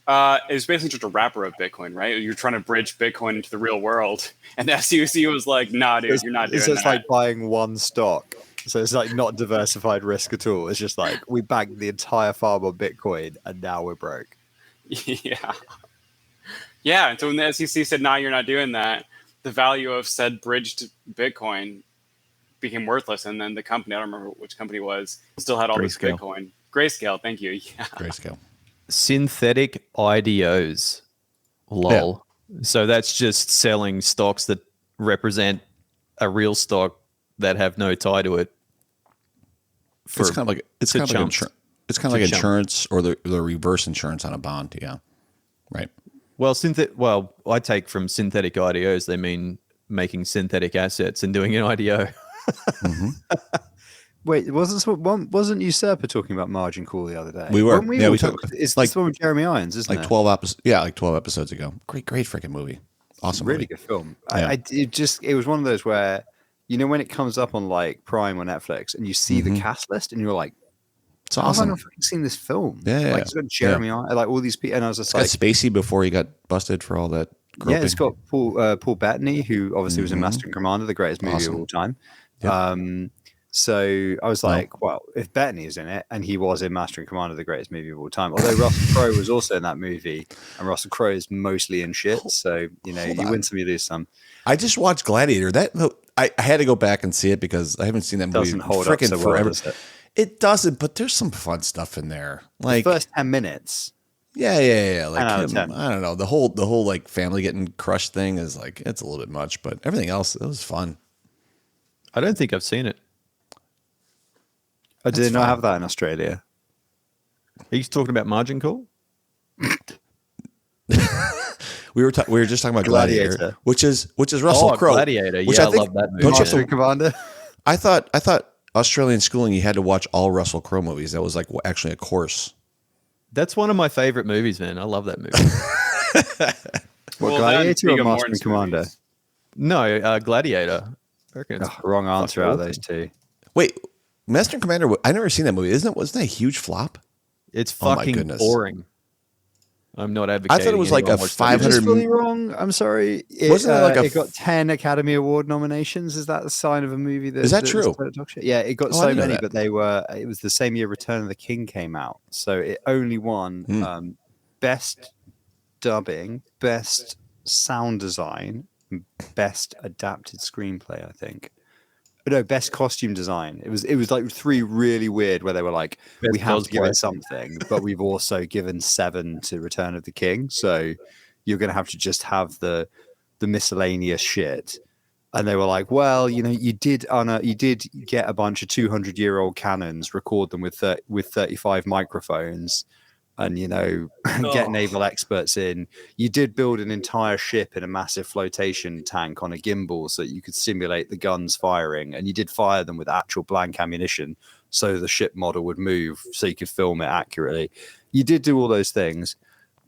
ETF? It was basically just a wrapper of Bitcoin, right? You're trying to bridge Bitcoin into the real world, and the SEC was like, "Nah, dude, you're not doing So it's that." like buying one stock. So it's like not diversified risk at all. It's just like we banked the entire farm on Bitcoin and now we're broke. Yeah. And so when the SEC said, "Nah, you're not doing that," the value of said bridged Bitcoin became worthless, and then the company, I don't remember which company it was, still had all this Grayscale. Bitcoin. Grayscale, thank you. Yeah. Grayscale. Synthetic IDOs. Lol. So that's just selling stocks that represent a real stock that have no tie to it. It's kind of like chunks. It's kind of like insurance or the reverse insurance on a bond. Yeah. Right. Well, I take from synthetic IDOs, they mean making synthetic assets and doing an IDO. Wait, wasn't Usurper talking about margin call the other day? We were. Weren't Yeah, all we talked- talking- It's like- the one with Jeremy Irons, isn't Like it? 12 episodes. Yeah, like 12 episodes ago. Great freaking movie. Awesome. Really movie. good film. Yeah. It was one of those where, you know, when it comes up on like Prime or Netflix and you see the cast list and you're like, It's how have I awesome. not fucking seen this film? Yeah. Like it's got Jeremy Irons, like all these people, and I was just It's got like, Spacey before he got busted for all that Yeah, it's got Paul Bettany, who obviously was in Master and Commander, the greatest movie of all time. Yep. So I was like, well, if Bettany is in it, and he was in Master and Commander, the greatest movie of all time, although Russell Crowe was also in that movie, and Russell Crowe is mostly in shit, so you win some, you lose some. I just watched Gladiator. I had to go back and see it because I haven't seen that movie Doesn't hold freaking up so well, forever. does it? It doesn't, but there's some fun stuff in there. Like The first 10 minutes. Yeah. Like 10 out of 10. I don't know. The whole like family getting crushed thing is like it's a little bit much, but everything else it was fun. I don't think I've seen it. Oh, did they not have that in Australia? Are you talking about Margin Call? We were just talking about Gladiator, which is Russell Crowe. Gladiator. Which Yeah, I think, love that movie. Master and Commander. I thought Australian schooling you had to watch all Russell Crowe movies. That was like actually a course. That's one of my favorite movies, man. I love that movie. What, Gladiator or Master and Commander? Movies. No, Gladiator. I reckon it's Wrong answer out of awesome. those two. Wait, Master and Commander. I never seen that movie. Wasn't that a huge flop? It's Oh my fucking goodness. boring. I'm not advocating. I thought it was like anyone a watch that 500 Is this fully wrong? I'm sorry. Wasn't it like it got 10 Academy Award nominations? Is that a sign of a movie? Is that true? Yeah, it got Oh, I so didn't know many, that. but it was the same year Return of the King came out. So it only won Best Dubbing, Best Sound Design, and Best Adapted Screenplay, I think. No, Best Costume Design. It was like 3 really weird where they were like, Best we have to give cosplay. it something, but we've also given 7 to Return of the King. So you're going to have to just have the miscellaneous shit. And they were like, well, you did get a bunch of 200-year-old cannons, record them with 35 microphones, and get naval experts in. You did build an entire ship in a massive flotation tank on a gimbal so that you could simulate the guns firing, and you did fire them with actual blank ammunition so the ship model would move so you could film it accurately. You did do all those things,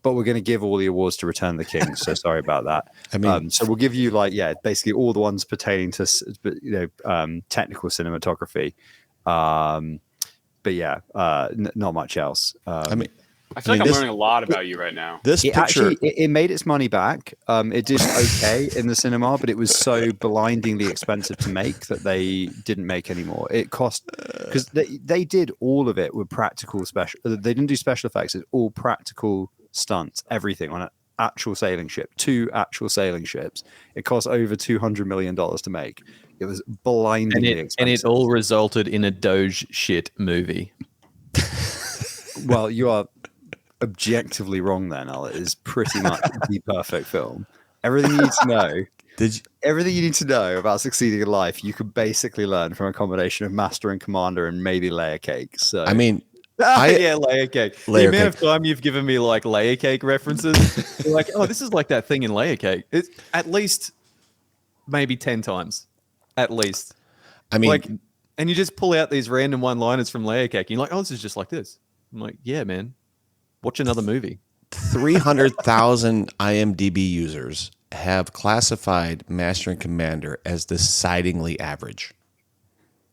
but we're going to give all the awards to Return of the King. So sorry about that. I mean, so we'll give you basically all the ones pertaining to technical cinematography. But yeah, not much else. I feel like I'm learning a lot about you right now. This It picture. actually it made its money back. It did okay in the cinema, but it was so blindingly expensive to make that they didn't make any more. It cost because they did all of it with practical special. They didn't do special effects. It's all practical stunts, everything on an actual sailing ship. 2 actual sailing ships. It cost over $200 million to make. It was blindingly expensive. And it all resulted in a Doge shit movie. Well, you are objectively wrong then, Al. It is pretty much the perfect film. Everything you need to know. Everything you need to know about succeeding in life, you could basically learn from a combination of Master and Commander and maybe Layer Cake. So I mean, yeah, layer cake. Layer the amount cake. of time you've given me like layer cake references, you're like, oh, this is like that thing in layer cake. It's at least maybe 10 times, at least. I mean, Like, and you just pull out these random one-liners from layer cake. And you're like, oh, this is just like this. I'm like, yeah, man. Watch another movie. 300,000 IMDb users have classified Master and Commander as decidingly average.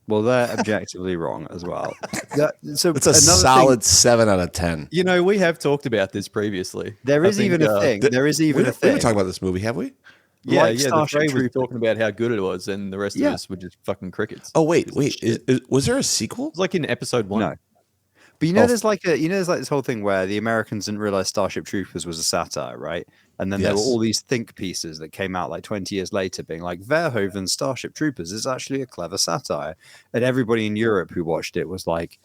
well, they're objectively wrong as well. So It's a another solid thing, 7 out of 10. You know, we have talked about this previously. there I is think, even a thing. There is even We a thing. haven't talked about this movie, have we? Yeah, Like yeah. The Starship Frey was Troopers. talking about how good it was, and the rest of us were just fucking crickets. Oh, wait. It Was there a sequel? was like in episode 1. No. But there's like this whole thing where the Americans didn't realize Starship Troopers was a satire, right? And then there were Yes. all these think pieces that came out like 20 years later being like, Verhoeven's Starship Troopers is actually a clever satire. And everybody in Europe who watched it was like,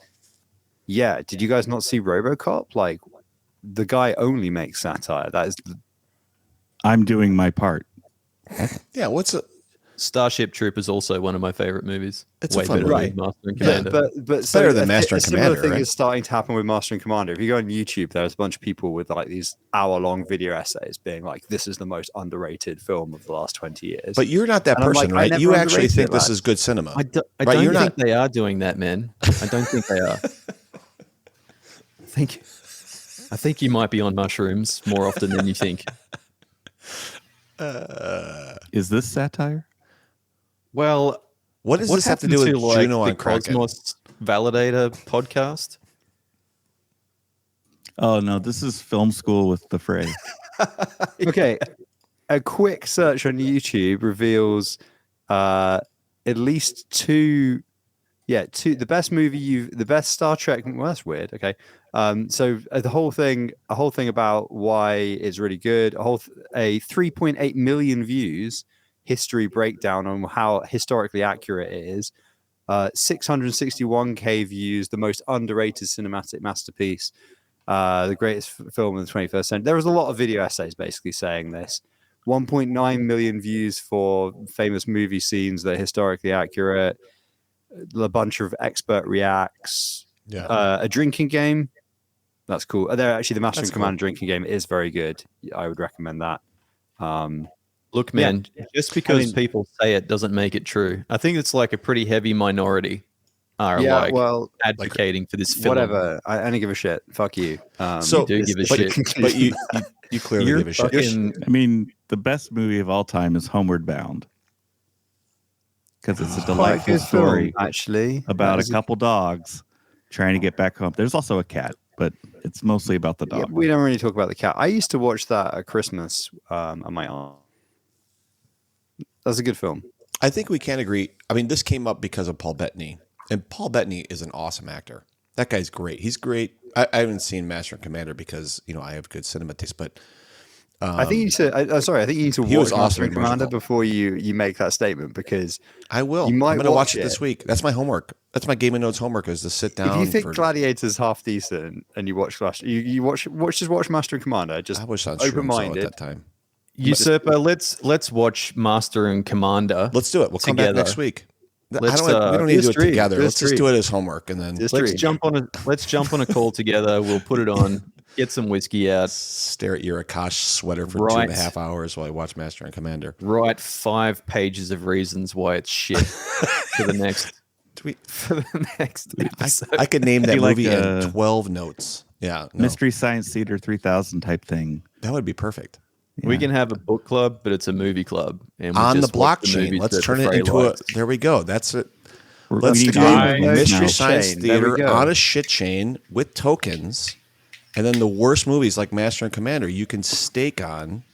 yeah, did you guys not see RoboCop? Like, the guy only makes satire. That is I'm doing my part. Yeah, what's a Starship Troopers also one of my favorite movies. It's a way fun better movie. than Master and Commander. but It's better than Master and a similar Commander, thing right? is starting to happen with Master and Commander. If you go on YouTube, there's a bunch of people with like these hour-long video essays being like, "This is the most underrated film of the last 20 years." But you're not that And I'm person, like, I right? never You actually underrated think it, this lads. is good cinema. I don't Right, you're think not- they are doing that, man. I don't think they are. I think you might be on mushrooms more often than you think. Is this satire? Well, What does what this have to happened do with like, Juno the on Kraken? Cosmos Validator podcast? Oh no, this is film school with the Frey. okay, a quick search on YouTube reveals at least two. Yeah, the best Star Trek. Well, that's weird. Okay, so the whole thing about why it's really good. A 3.8 million views history breakdown on how historically accurate it is. 661K views, the most underrated cinematic masterpiece, the greatest film in the 21st century. There was a lot of video essays basically saying this. 1.9 million views for famous movie scenes that are historically accurate. A bunch of expert reacts. Yeah. A drinking game. That's cool. The Master and Commander cool. drinking game is very good. I would recommend that. Look, man, just because people say it doesn't make it true. I think it's like a pretty heavy minority are advocating for this film. Whatever. I don't give a shit. Fuck you. So you do give a shit. But you clearly give a shit. I mean, the best movie of all time is Homeward Bound. Because it's a delightful story actually about a couple dogs trying to get back home. There's also a cat, but it's mostly about the dog. Yeah, we don't really talk about the cat. I used to watch that at Christmas on my aunt. That's a good film. I think we can agree. I mean, this came up because of Paul Bettany, and Paul Bettany is an awesome actor. That guy's great. He's great. I haven't seen Master and Commander because I have good cinema taste, but I think you need to. I think you need to watch Master and Commander before you make that statement, because I will. I'm going to watch it this week. That's my homework. That's my Game of Notes homework, is to sit down. If you think Gladiator's half decent and you watch watch Master and Commander, just I wish I was open-minded at that time. Usurper, let's watch Master and Commander. Let's do it. We'll come back next week. We don't need to do it together. Let's just do it as homework, and then let's jump on a call together. We'll put it on. Get some whiskey out. Stare at your Akash sweater for 2.5 hours while I watch Master and Commander. Write 5 pages of reasons why it's shit for the next episode. I could name that movie in 12 notes. Yeah, Mystery Science Theater 3000 type thing. That would be perfect. Yeah. We can have a book club, but it's a movie club. And on the blockchain. Let's turn it into a. There we go. That's it. Let's do Mystery Science Theater on a shit chain with tokens. And then the worst movies like Master and Commander, you can stake on.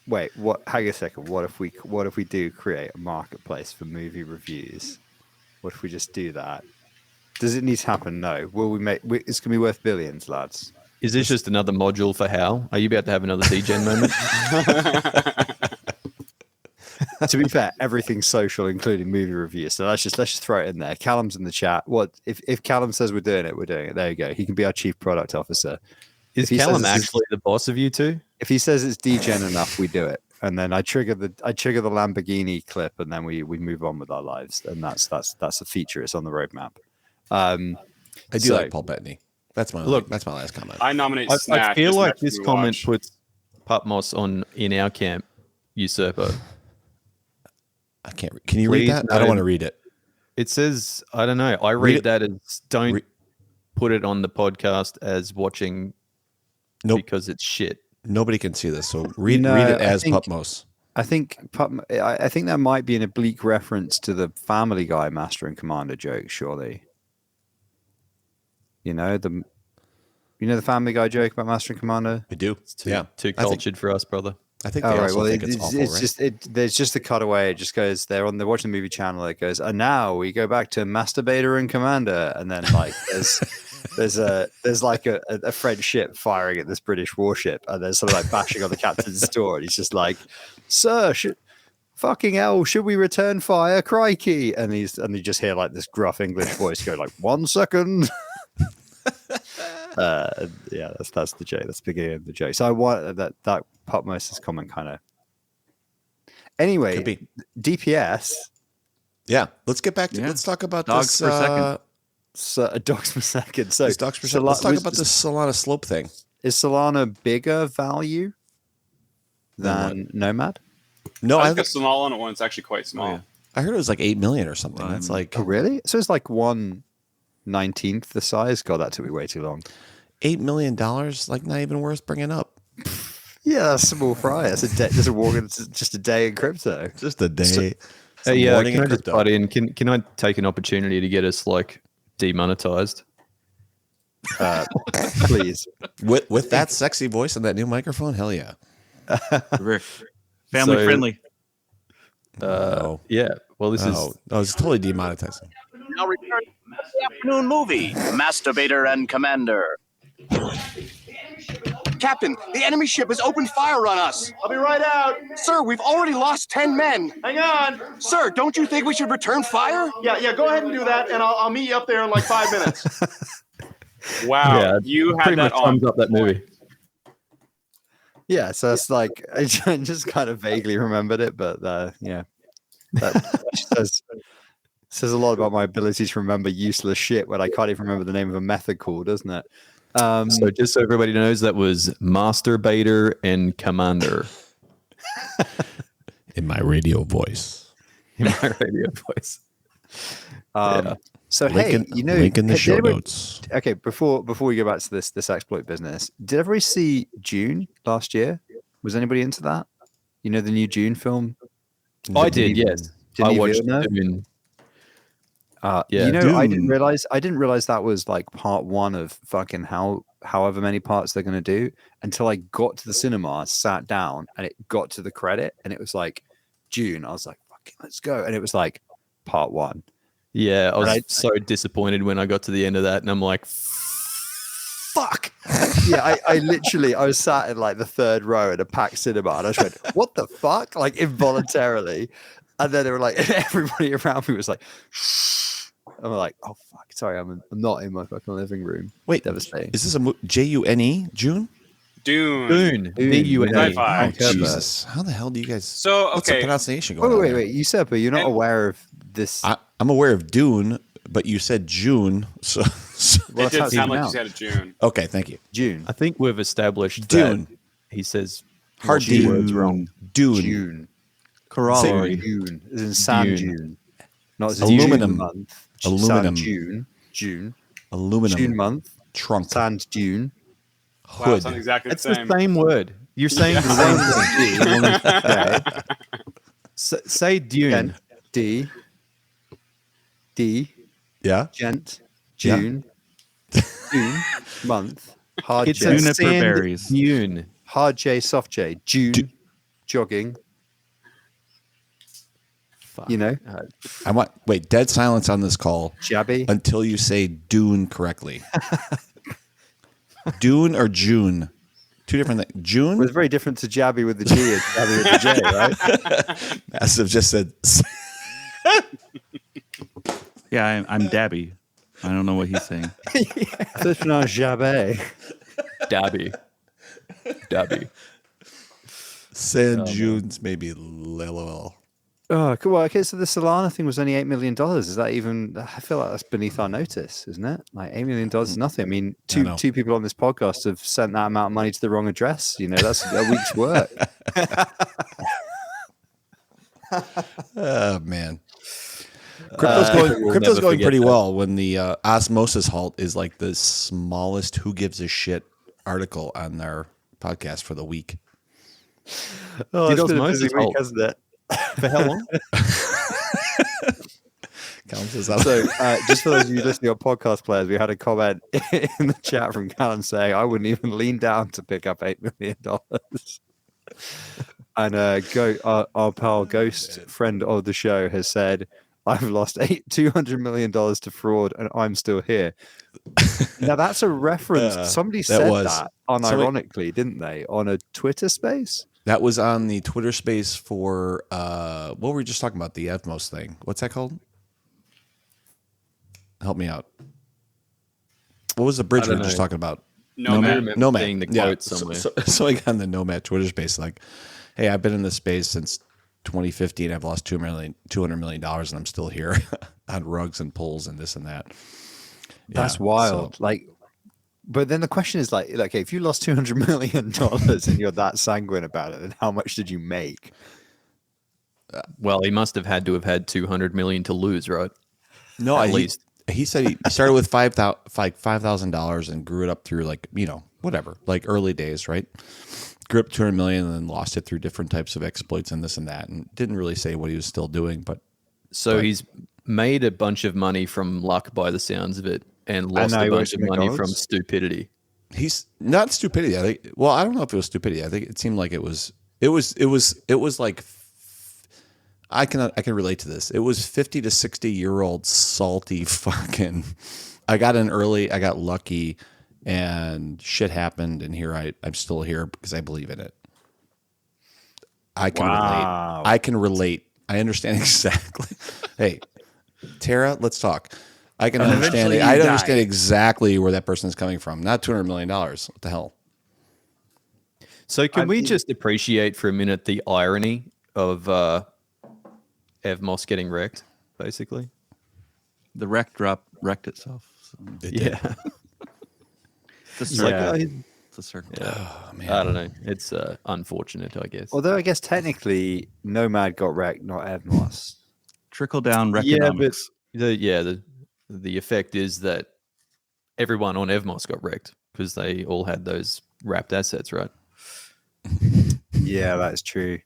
Wait, what? Hang a second. What if we do create a marketplace for movie reviews? What if we just do that? Does it need to happen? No. Will we make? It's gonna be worth billions, lads. Is this just another module for Hal? Are you about to have another DGen moment? To be fair, everything's social, including movie reviews. So let's just throw it in there. Callum's in the chat. What if Callum says we're doing it? We're doing it. There you go. He can be our chief product officer. Is Callum actually the boss of you two? If he says it's DGen enough, we do it. And then I trigger the Lamborghini clip, and then we move on with our lives. And that's a feature. It's on the roadmap. I do like Paul Bettany. That's my last comment. I nominate. I feel like this comment puts Putmos in our camp. Usurper. I can't. Can you read that? I don't want to read it. It says, I don't know. I read that as don't put it on the podcast as watching because it's shit. Nobody can see this, so read it as Putmos. I think that might be an oblique reference to the Family Guy Master and Commander joke. Surely, the Family Guy joke about Master and Commander. We do. It's too cultured for us, brother. I think they also think it's awful, right? There's just a cutaway. It just goes, they're watching the movie channel. It goes, and now we go back to Masturbator and Commander, and then like there's like a French ship firing at this British warship, and there's sort of like bashing on the captain's door, and he's just like, "Sir, fucking hell, should we return fire? Crikey!" And you just hear like this gruff English voice go like, "1 second." That's the joke. That's the beginning of the joke. So I want that Putmos' comment kind of. Anyway, DPS. Yeah, let's get back to. Let's talk about dogs this. Per second. Dogs per second. So dogs per second. Let's talk about this Solana slope thing. Is Solana bigger value than Nomad? No, I think the Solana one's actually quite small. Oh, yeah. I heard it was like 8 million or something. That's like really? So it's like 1/19th the size. God, that took me way too long. $8 million, like not even worth bringing up. Yeah, that's small fry. That's a day. Just a day in crypto. Just a day. Can I just butt in? Can I take an opportunity to get us like demonetized? Please. With that sexy voice and that new microphone, hell yeah. Family So- friendly. No. Yeah. Well, this is It's totally demonetizing. Now return to the afternoon movie, Masturbator and Commander. Captain, the enemy ship has opened fire on us. I'll be right out. Sir, we've already lost 10 men. Hang on. Sir, don't you think we should return fire? Yeah, go ahead and do that, and I'll meet you up there in like 5 minutes. Wow, Yeah, you had pretty that much on. sums up that movie. Yeah, so it's like I just kind of vaguely remembered it, but yeah, that says a lot about my ability to remember useless shit when I can't even remember the name of a method call, doesn't it? So just so everybody knows, that was Masturbator and Commander In my radio voice. in my radio voice. Yeah. So Link hey, link in the did show everybody- notes. Okay, before we go back to this exploit business, did everybody see June last year? Was anybody into that? You know the new June film? I did, yes. I Denis watched Villeneuve? Dune. Yeah, Yeah. you know, I didn't Dune. realize that was like part one of fucking however many parts they're gonna do until I got to the cinema, sat down, and it got to the credit, and it was like June. I was like, fucking, let's go, and it was like part one. Yeah, I was Right. so disappointed when I got to the end of that, and I'm like, fuck. Yeah, I literally I was sat in like the third row at a packed cinema, and I just went, what the fuck, like involuntarily, and then they were like, everybody around me was like, shh. I'm like, oh fuck, sorry, I'm not in my fucking living room. Wait, Devastating. is this a June? June? Dune. Dune. D-U-N-E. Sci-fi. Oh, Okay, Jesus. How the hell do you guys... So, What's the okay. pronunciation going Wait, on wait, here? wait, Usurper, you're not And- aware of this? I'm aware of Dune, but you said June. So Well, It did that's sound how like it's you said it June. okay, thank you. June. I think we've established Dune. that he says Hard two D. words wrong. Dune. June. Corollary. June. As in sand Dune. dune. Not as Aluminum. June month. Aluminum. Sand June. June. Aluminum. June month. Trunk. Sand dune. Wow, Hood. it sounds exactly the It's the same. same word. You're saying the same thing. Okay. Say Dune. Again, D. Yeah? Gent. Yeah. June. June. Month. Hard It's J. a Juniper sand berries. dune. Hard J, soft J. June. Jogging. Fuck. You know. I want... Wait, dead silence on this call Jabby. until you say Dune correctly. Dune or June? Two different things. It June? was very different to Jabby with the G and Jabby with the J, right? Massive just said... Yeah, I'm Dabby. I don't know what he's saying. It's pronounced Jabby. Dabby. Dabby. Sand Junes maybe little. Oh, cool. Well, okay, so the Solana thing was only $8 million. Is that even? I feel like that's beneath our notice, isn't it? Like $8 million is nothing. I mean, know. two people on this podcast have sent that amount of money to the wrong address. You know, that's a week's work. Oh man. Crypto's going, we'll crypto's never going forget pretty that. well when the Osmosis halt is like the smallest who gives a shit article on their podcast for the week. Oh, Did it's been a Osmosis busy week, halt? hasn't it? For how long? Counts as So, just for those of you listening on podcast players, we had a comment in the chat from Callum saying, I wouldn't even lean down to pick up $8 million. And our pal Ghost, friend of the show, has said, I've lost $200 million to fraud and I'm still here. Now, that's a reference. Somebody said was. that unironically, didn't they, on a Twitter space? that was on the Twitter space for what were we just talking about? The Evmos thing. What's that called? Help me out. What was the bridge we were just know. talking about? Nomad. Nomad. Seeing the Yeah. quote somewhere. So I got on the Nomad Twitter space like, hey, I've been in this space since 2015. I've lost $200 million and I'm still here on rugs and pulls and this and that. That's Yeah, wild. so- Like, but then the question is like, okay, if you lost $200 million and you're that sanguine about it, then how much did you make? Well, he must have had to have had 200 million to lose, right? No, At he, least. he said he started with $5,000 and grew it up through like, whatever, like early days, right? Grew up 200 million and then lost it through different types of exploits and this and that, and didn't really say what he was still doing, but So he's made a bunch of money from luck by the sounds of it, and lost now a he bunch works of at money from McDonald's? stupidity. he's not stupidity. I think. Well, I don't know if it was stupidity. I think it seemed like it was like. I can relate to this. It was 50 to 60-year-old salty fucking. I got in early. I got lucky, and shit happened. And here I'm still here because I believe in it. I can relate. I can relate. I understand exactly. Hey, Tara, let's talk. I can understand it. I understand exactly where that person is coming from. Not $200 million. What the hell? So can we just appreciate for a minute the irony of Evmos getting wrecked, basically? The wreck drop wrecked itself. So. Yeah. It's a circle. Yeah. It's a circle. Oh, man. I don't know. It's unfortunate, I guess. Although I guess technically Nomad got wrecked, not Evmos. Trickle down Yeah, economics. but the effect is that everyone on Evmos got wrecked because they all had those wrapped assets, right? Yeah, that's true.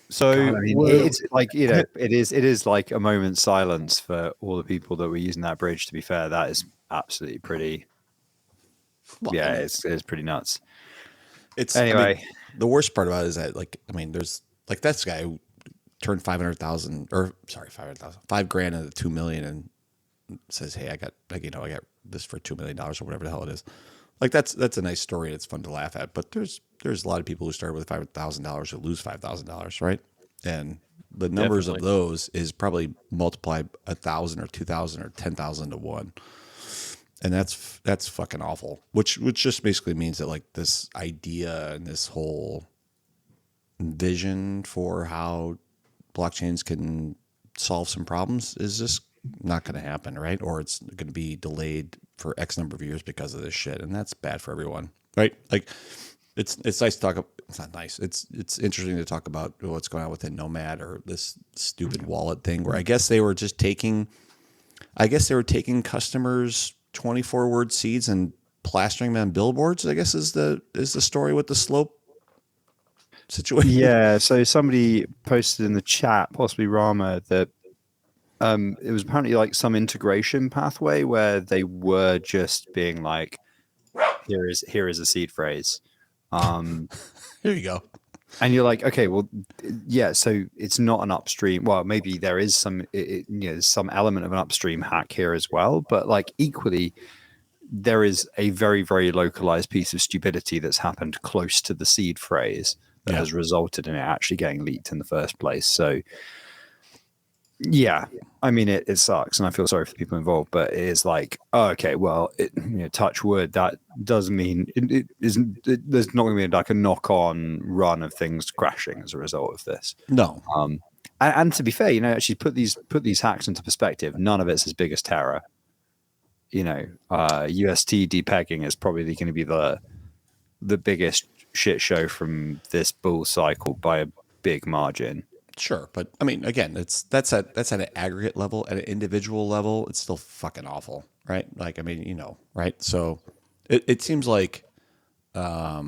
So God, I mean, it's like, you know, it is like a moment's silence for all the people that were using that bridge. To be fair, that is absolutely pretty. Well, Yeah, it's pretty nuts. It's Anyway. I mean, the worst part about it is that, like, I mean, there's like that's guy who turned 500,000 or sorry, 500,000, $5,000 into 2 million and says, "Hey, I got this for $2 million or whatever the hell it is." Like that's a nice story and it's fun to laugh at. But there's a lot of people who start with $5,000 who lose $5,000, right? And the numbers of those is probably multiply 1,000 or 2,000 or 10,000 to 1. And that's fucking awful. Which just basically means that like this idea and this whole vision for how blockchains can solve some problems is just not going to happen, right? Or it's going to be delayed for X number of years because of this shit, and that's bad for everyone, right? Like, it's nice to talk. It's not nice. It's interesting to talk about what's going on within Nomad or this stupid wallet thing, where I guess they were just taking customers' 24-word seeds and plastering them on billboards. I guess is the story with the slope situation. Yeah, so somebody posted in the chat, possibly Rama, that it was apparently like some integration pathway where they were just being like, here is a seed phrase. Here you go. And you're like, okay, well, yeah, so it's not an upstream. Well, maybe there is some element of an upstream hack here as well, but like equally, there is a very, very localized piece of stupidity that's happened close to the seed phrase that has resulted in it actually getting leaked in the first place. So, yeah, I mean, it sucks, and I feel sorry for the people involved, but it is like, oh, okay, well, touch wood, that doesn't mean there's not going to be like a knock-on run of things crashing as a result of this. No. And to be fair, actually put these hacks into perspective. None of it's as big as Terra. UST depegging is probably going to be the biggest shit show from this bull cycle by a big margin. Sure, but I mean, again, that's at an aggregate level. At an individual level, it's still fucking awful, right? Like, I mean, right? So it seems like, yeah,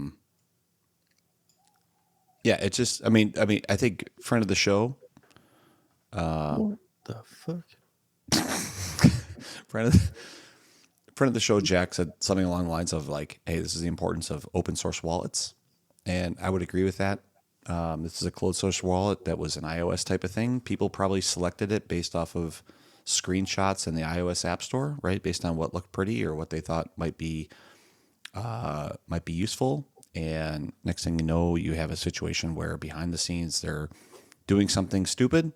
it's just, I mean, I think friend of the show, What the fuck? friend of the show, Jack, said something along the lines of like, "Hey, this is the importance of open source wallets," and I would agree with that. This is a closed source wallet that was an iOS type of thing. People probably selected it based off of screenshots in the iOS App Store, right? Based on what looked pretty or what they thought might be useful. And next thing you know, you have a situation where behind the scenes they're doing something stupid,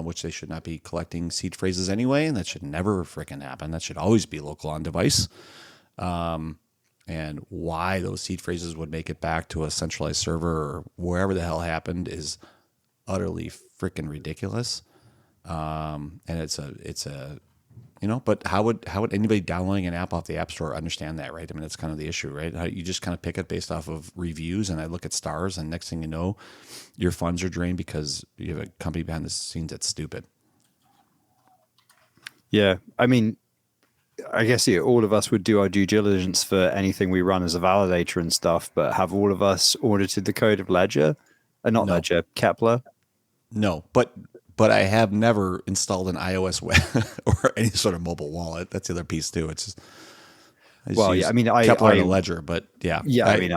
which they should not be collecting seed phrases anyway, and that should never freaking happen. That should always be local on device. And why those seed phrases would make it back to a centralized server or wherever the hell happened is utterly freaking ridiculous. And it's a but how would anybody downloading an app off the App Store understand that, right? I mean, that's kind of the issue, right? You just kind of pick it based off of reviews, and I look at stars, and next thing you know, your funds are drained because you have a company behind the scenes that's stupid. Yeah, I mean, I guess all of us would do our due diligence for anything we run as a validator and stuff, but have all of us audited the code of Ledger? Ledger, Kepler? No, but I have never installed an iOS web or any sort of mobile wallet. That's the other piece too. It's just, just Well, use yeah, I mean, Kepler and a ledger, but yeah. Yeah, I mean,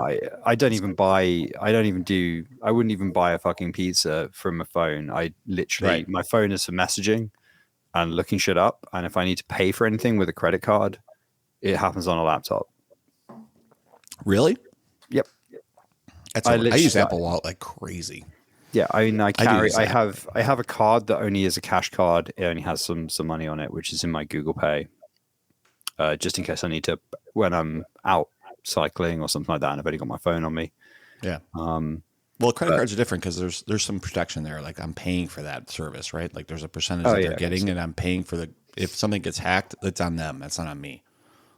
I don't even buy. I wouldn't even buy a fucking pizza from a phone. I literally, Right. my phone is for messaging and looking shit up. And if I need to pay for anything with a credit card, it happens on a laptop. Really? Yep. I use Apple Wallet like crazy. Yeah, I mean, I use that. have a card that only is a cash card. It only has some money on it, which is in my Google Pay, just in case I need to when I'm out cycling or something like that, and I've only got my phone on me. Yeah. Well, credit cards are different because there's some protection there. Like I'm paying for that service, right? Like there's a percentage that they're getting, and I'm paying for if something gets hacked, it's on them. That's not on me.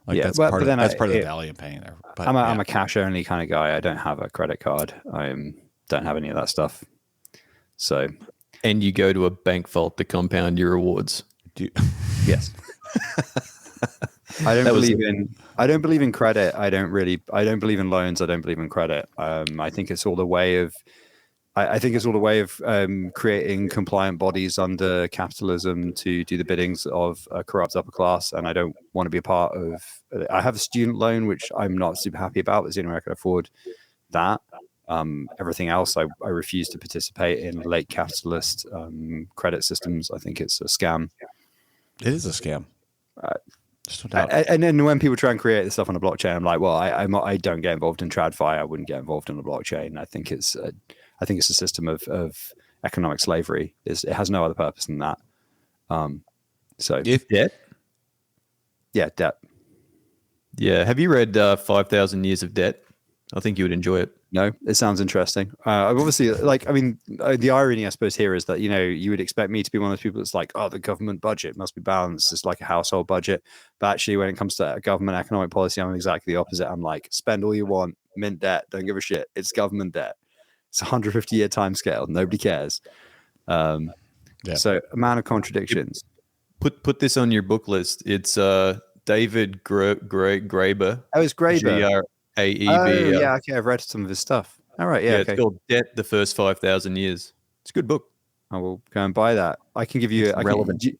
Like that's part of the value of paying there. But, I'm a cash only kind of guy. I don't have a credit card. I don't have any of that stuff. So, and you go to a bank vault to compound your rewards. Yes. I don't believe in credit. I don't believe in loans. I don't believe in credit. I think it's all a way of creating compliant bodies under capitalism to do the biddings of a corrupt upper class. And I don't want to be a part of. I have a student loan, which I'm not super happy about. It's the only way I can afford that. Everything else, I refuse to participate in late capitalist credit systems. I think it's a scam. It is a scam. And then when people try and create this stuff on a blockchain, I'm like, well, I don't get involved in TradFi. I wouldn't get involved in a blockchain. I think it's a system of economic slavery. It has no other purpose than that. So debt. Yeah, debt. Yeah. Have you read 5,000 Years of Debt? I think you would enjoy it. No, it sounds interesting. Obviously, the irony, I suppose, here is that, you would expect me to be one of those people that's like, oh, the government budget must be balanced. It's like a household budget. But actually, when it comes to government economic policy, I'm exactly the opposite. I'm like, spend all you want, mint debt, don't give a shit. It's government debt. It's a 150-year time scale. Nobody cares. So, a man of contradictions. Put this on your book list. It's David Graeber. Oh, it's Graeber. Graeber. Oh, yeah, okay, I've read some of his stuff. All right, yeah, okay. It's called Debt: The First 5,000 Years. It's a good book. I will go and buy that. I can give you. Relevant. Do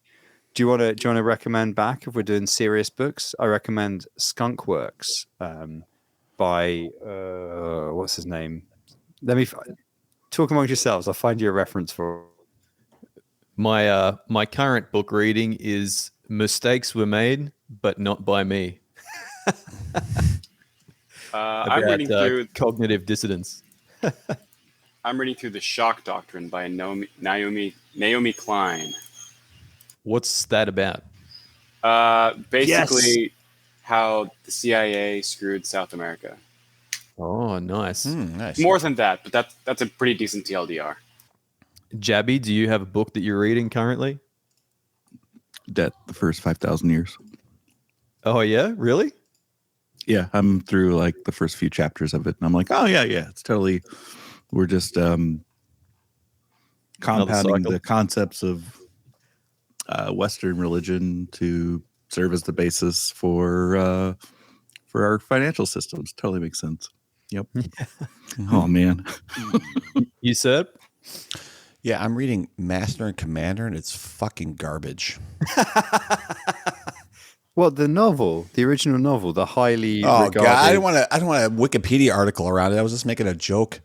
you want to recommend back if we're doing serious books? I recommend Skunk Works by what's his name? Let me talk amongst yourselves. I'll find you a reference for. My current book reading is Mistakes Were Made, but Not by Me. I'm reading through cognitive dissonance. I'm reading through The Shock Doctrine by Naomi Klein. What's that about? Basically, how the CIA screwed South America. Oh, nice. Nice. More than that, but that's a pretty decent TLDR. Jabby, do you have a book that you're reading currently? Debt: The First 5,000 Years. Oh, yeah? Really? Yeah, I'm through like the first few chapters of it, and I'm like, oh yeah, it's totally. We're just compounding the concepts of Western religion to serve as the basis for our financial systems. Totally makes sense. Yep. Oh man. You said? Yeah, I'm reading Master and Commander, and it's fucking garbage. What, the novel, the original novel, the highly regarded... God, I don't want a Wikipedia article around it. I was just making a joke.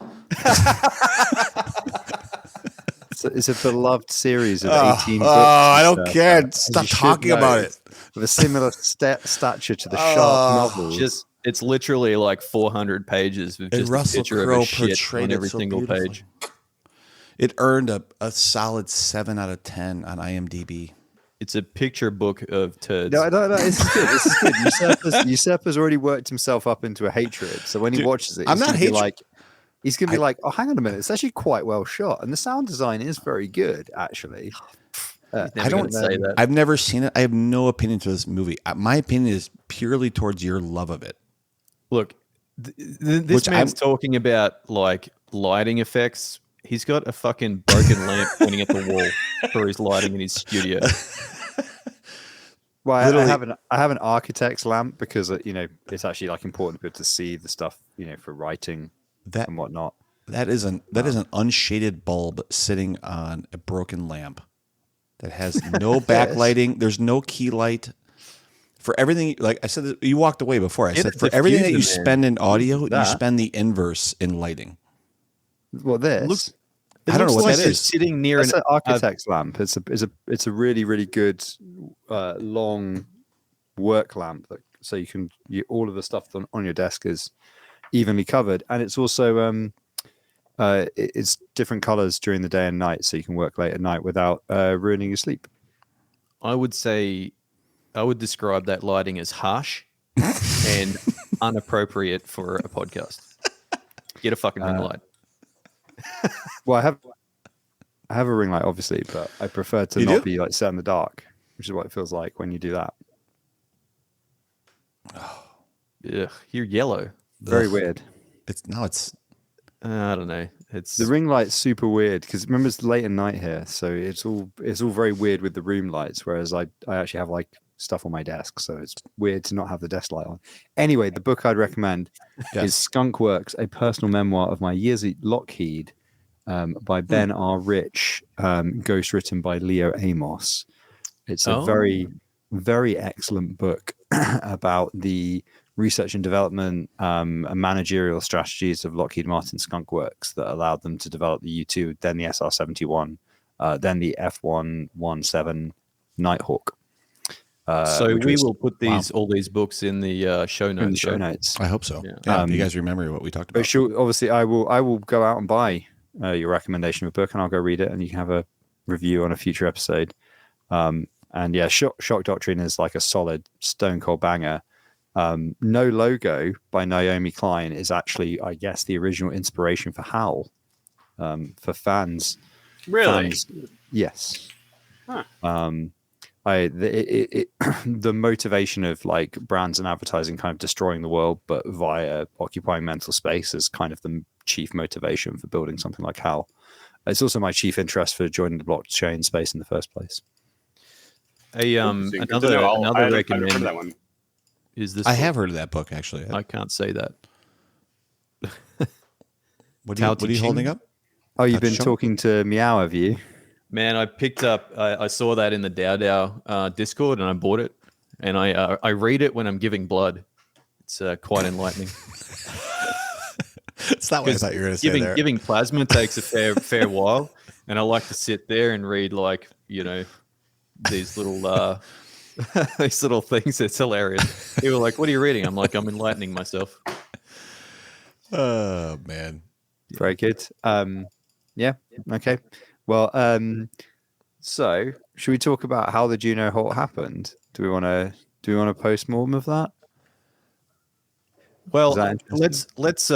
It's a beloved series of 18 books. I don't care. Stop talking about it. With a similar stature to the Sharp novels. It's literally like 400 pages with just a picture of a shit on every single page. It earned a solid 7 out of 10 on IMDB. It's a picture book of turds. No, this is good. This is good. Usurper's already worked himself up into a hatred. So when he watches it, he's going to be like, oh, hang on a minute. It's actually quite well shot. And the sound design is very good, actually. I don't say that. I've never seen it. I have no opinion to this movie. My opinion is purely towards your love of it. Look, this man's talking about like lighting effects. He's got a fucking broken lamp pointing at the wall for his lighting in his studio. Well, I have an architect's lamp because it's actually like important for people to see the stuff for writing and whatnot. That is an unshaded bulb sitting on a broken lamp that has no backlighting. There's no key light For everything, like I said, you walked away before. I Get said a for everything that you diffuser, man. spend in audio, you That. spend the inverse in lighting. What this? looks- I don't know what like that you're is. sitting near It's an an architect's lamp. It's a really really good long work lamp. So all of the stuff on your desk is evenly covered, and it's also it's different colors during the day and night, so you can work late at night without ruining your sleep. I would describe that lighting as harsh and inappropriate for a podcast. Get a fucking ring light. Well, I have a ring light, obviously, but I prefer to You not do? be like set in the dark, which is what it feels like when you do that. Ugh, you're yellow. Very Ugh. weird. It's I don't know. It's The ring light's super weird because remember it's late at night here, so it's all very weird with the room lights. Whereas I actually have like stuff on my desk, so it's weird to not have the desk light on. Anyway, the book I'd recommend is Skunk Works, a personal memoir of my years at Lockheed, by Ben R. Rich, ghost written by Leo Amos. It's a very, very excellent book about the research and development and managerial strategies of Lockheed Martin Skunk Works that allowed them to develop the U-2, then the SR-71, then the F-117 Nighthawk. so we will put all these books in the show notes. in the show right? notes. I hope so. Yeah. Yeah, you guys remember what we talked about. But sure, obviously, I will go out and buy your recommendation of a book, and I'll go read it, and you can have a review on a future episode. And yeah, Shock Doctrine is like a solid stone cold banger. No Logo by Naomi Klein is actually, I guess, the original inspiration for Howl for fans. Really? Yes. Huh. The motivation of like brands and advertising kind of destroying the world, but via occupying mental space is kind of the chief motivation for building something like Howl. It's also my chief interest for joining the blockchain space in the first place. Interesting. Good to Another know. I haven't heard recommend that one. is this. I have heard of that book actually. I can't say that. What are you holding up? Oh, you've been Touch talking to Meow, have you? Man, I picked up. I saw that in the DAO Discord, and I bought it. And I read it when I'm giving blood. It's quite enlightening. It's not what I thought you were going to say there. Giving plasma takes a fair while, and I like to sit there and read like these little these little things. It's hilarious. People are like, "What are you reading?" I'm like, "I'm enlightening myself." Oh man, Very good. Yeah. Okay. Well, so should we talk about how the Juno halt happened? Do we want to post mortem of that? Well, Is that interesting? let's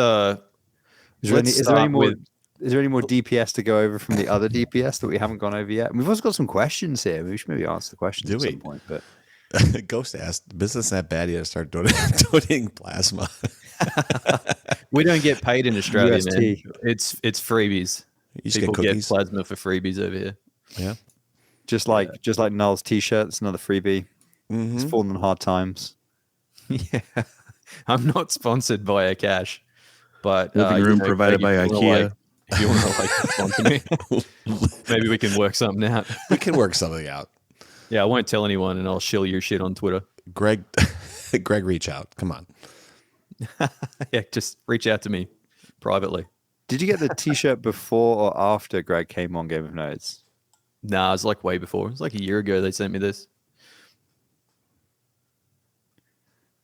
Is there any more? with- Is there any more DPS to go over from the other DPS that we haven't gone over yet? And we've also got some questions here. We should maybe answer the questions Do at we? some point. But Ghost asked, "Business that bad yet? Start donating plasma." we don't get paid in Australia, UST. man. It's freebies. You just People get get cookies. plasma for freebies over here. Yeah. just like Null's T-shirt, it's another freebie. Mm-hmm. It's fallen on hard times. Yeah, I'm not sponsored by a cash, but Living room provided by IKEA. If you want to like sponsor me, maybe we can work something out. We can work something out. Yeah, I won't tell anyone, and I'll shill your shit on Twitter. Greg, reach out. Come on. Yeah, just reach out to me privately. Did you get the T-shirt before or after Greg came on Game of Nodes? Nah, it was like way before. It was like a year ago they sent me this.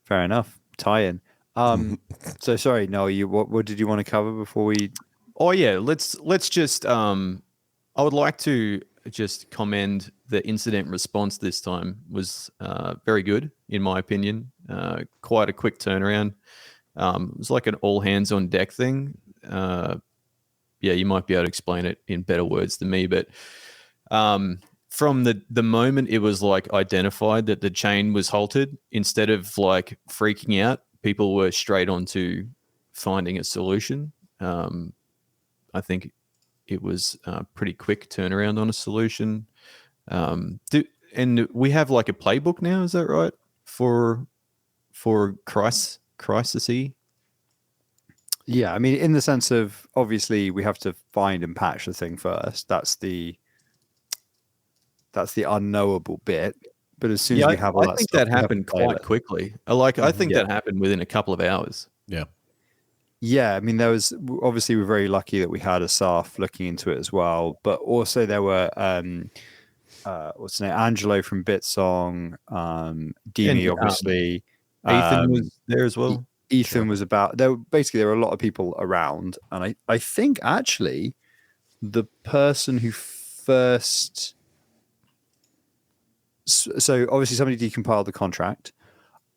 Fair enough. Tie-in. So sorry, Noel. What did you want to cover before we? Oh yeah, let's just I would like to just commend the incident response this time was very good in my opinion. Quite a quick turnaround. It was like an all hands on deck thing. Yeah, you might be able to explain it in better words than me, but from the moment it was like identified that the chain was halted, instead of like freaking out, people were straight on to finding a solution. I think it was a pretty quick turnaround on a solution. And we have like a playbook now, is that right? For crisis. Yeah, I mean, in the sense of obviously we have to find and patch the thing first. That's the unknowable bit. But as soon as we have all I that think stuff, that we have happened to fail quite it. quickly. I think Yeah. that happened within a couple of hours. Yeah. Yeah, I mean, there was obviously we're very lucky that we had a staff looking into it as well, but also there were what's his name, Angelo from Bitsong, Dimi, And, obviously. Ethan was there as well. Ethan was about there. There were a lot of people around, and I think actually the person who first, so obviously somebody decompiled the contract,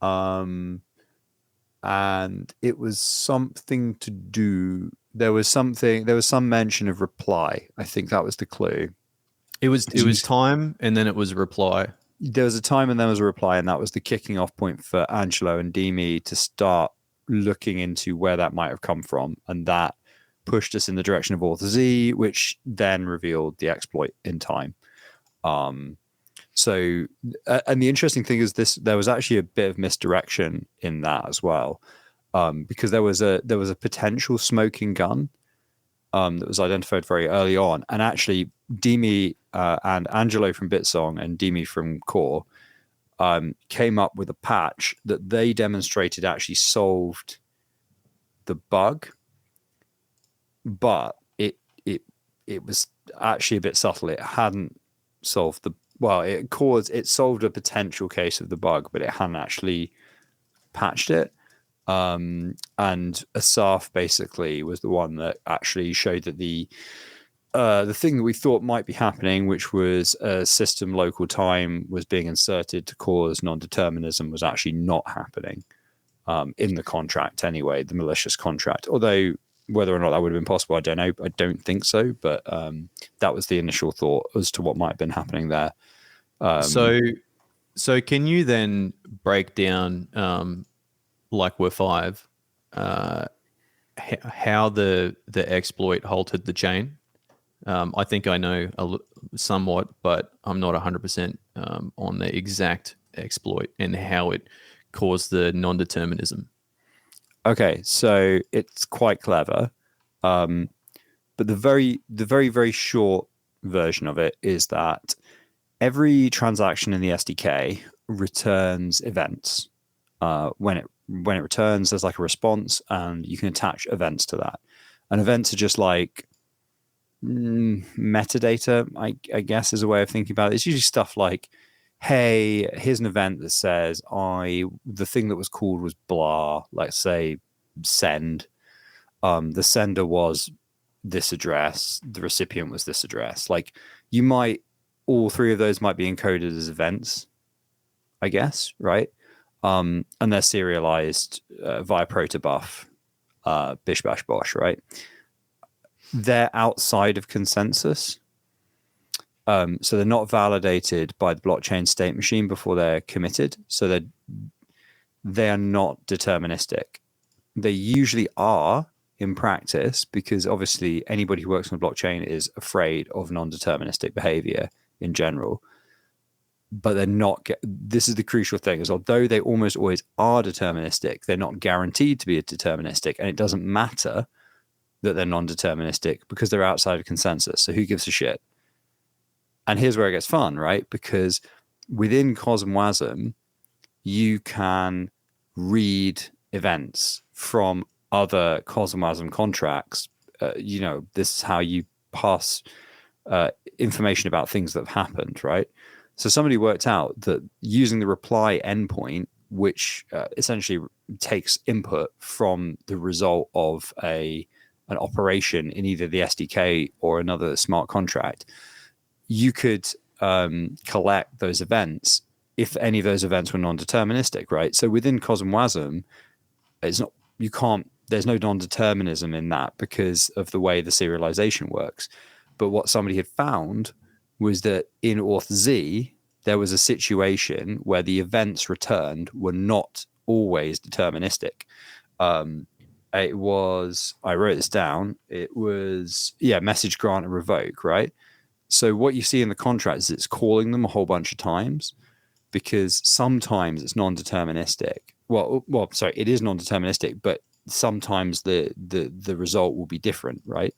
and it was something to do. There was some mention of reply. I think that was the clue. It was time, and then it was reply. There was a time and there was a reply, and that was the kicking off point for Angelo and Dimi to start looking into where that might have come from, and that pushed us in the direction of Author Z, which then revealed the exploit in time. So, and the interesting thing is there was actually a bit of misdirection in that as well, because there was a potential smoking gun that was identified very early on, and actually Dimi and Angelo from Bitsong and Dimi from Core came up with a patch that they demonstrated actually solved the bug, but it was actually a bit subtle. It hadn't solved it solved a potential case of the bug, but it hadn't actually patched it. And Asaf basically was the one that actually showed that the thing that we thought might be happening, which was a system local time was being inserted to cause non-determinism, was actually not happening in the contract anyway, the malicious contract. Although whether or not that would have been possible, I don't know. I don't think so, but that was the initial thought as to what might have been happening there. So can you then break down, like we're five, how the exploit halted the chain? I think I know somewhat, but I'm not 100% on the exact exploit and how it caused the non-determinism. Okay, so it's quite clever, but the very, very short version of it is that every transaction in the SDK returns events. When it returns, there's like a response, and you can attach events to that. And events are just like metadata, I guess, is a way of thinking about it. It's usually stuff like, hey, here's an event that says the thing that was called was blah, let's say send. The sender was this address, the recipient was this address. Like, all three of those might be encoded as events, I guess, right? And they're serialized via protobuf, bish bash bosh, right? They're outside of consensus. So they're not validated by the blockchain state machine before they're committed. So they are not deterministic. They usually are in practice, because obviously anybody who works on a blockchain is afraid of non-deterministic behavior in general. But they're not. This is the crucial thing: is although they almost always are deterministic, they're not guaranteed to be deterministic, and it doesn't matter that they're non-deterministic because they're outside of consensus. So who gives a shit? And here's where it gets fun, right? Because within CosmWasm, you can read events from other CosmWasm contracts. This is how you pass information about things that have happened, right? So somebody worked out that using the reply endpoint, which essentially takes input from the result of an operation in either the SDK or another smart contract, you could collect those events if any of those events were non-deterministic, right? So within CosmWasm, there's no non-determinism in that because of the way the serialization works. But what somebody had found was that in Auth Z, there was a situation where the events returned were not always deterministic. It was, I wrote this down, it was, message grant and revoke, right? So what you see in the contract is it's calling them a whole bunch of times, because sometimes it's non-deterministic. Well, sorry, it is non-deterministic, but sometimes the result will be different, right?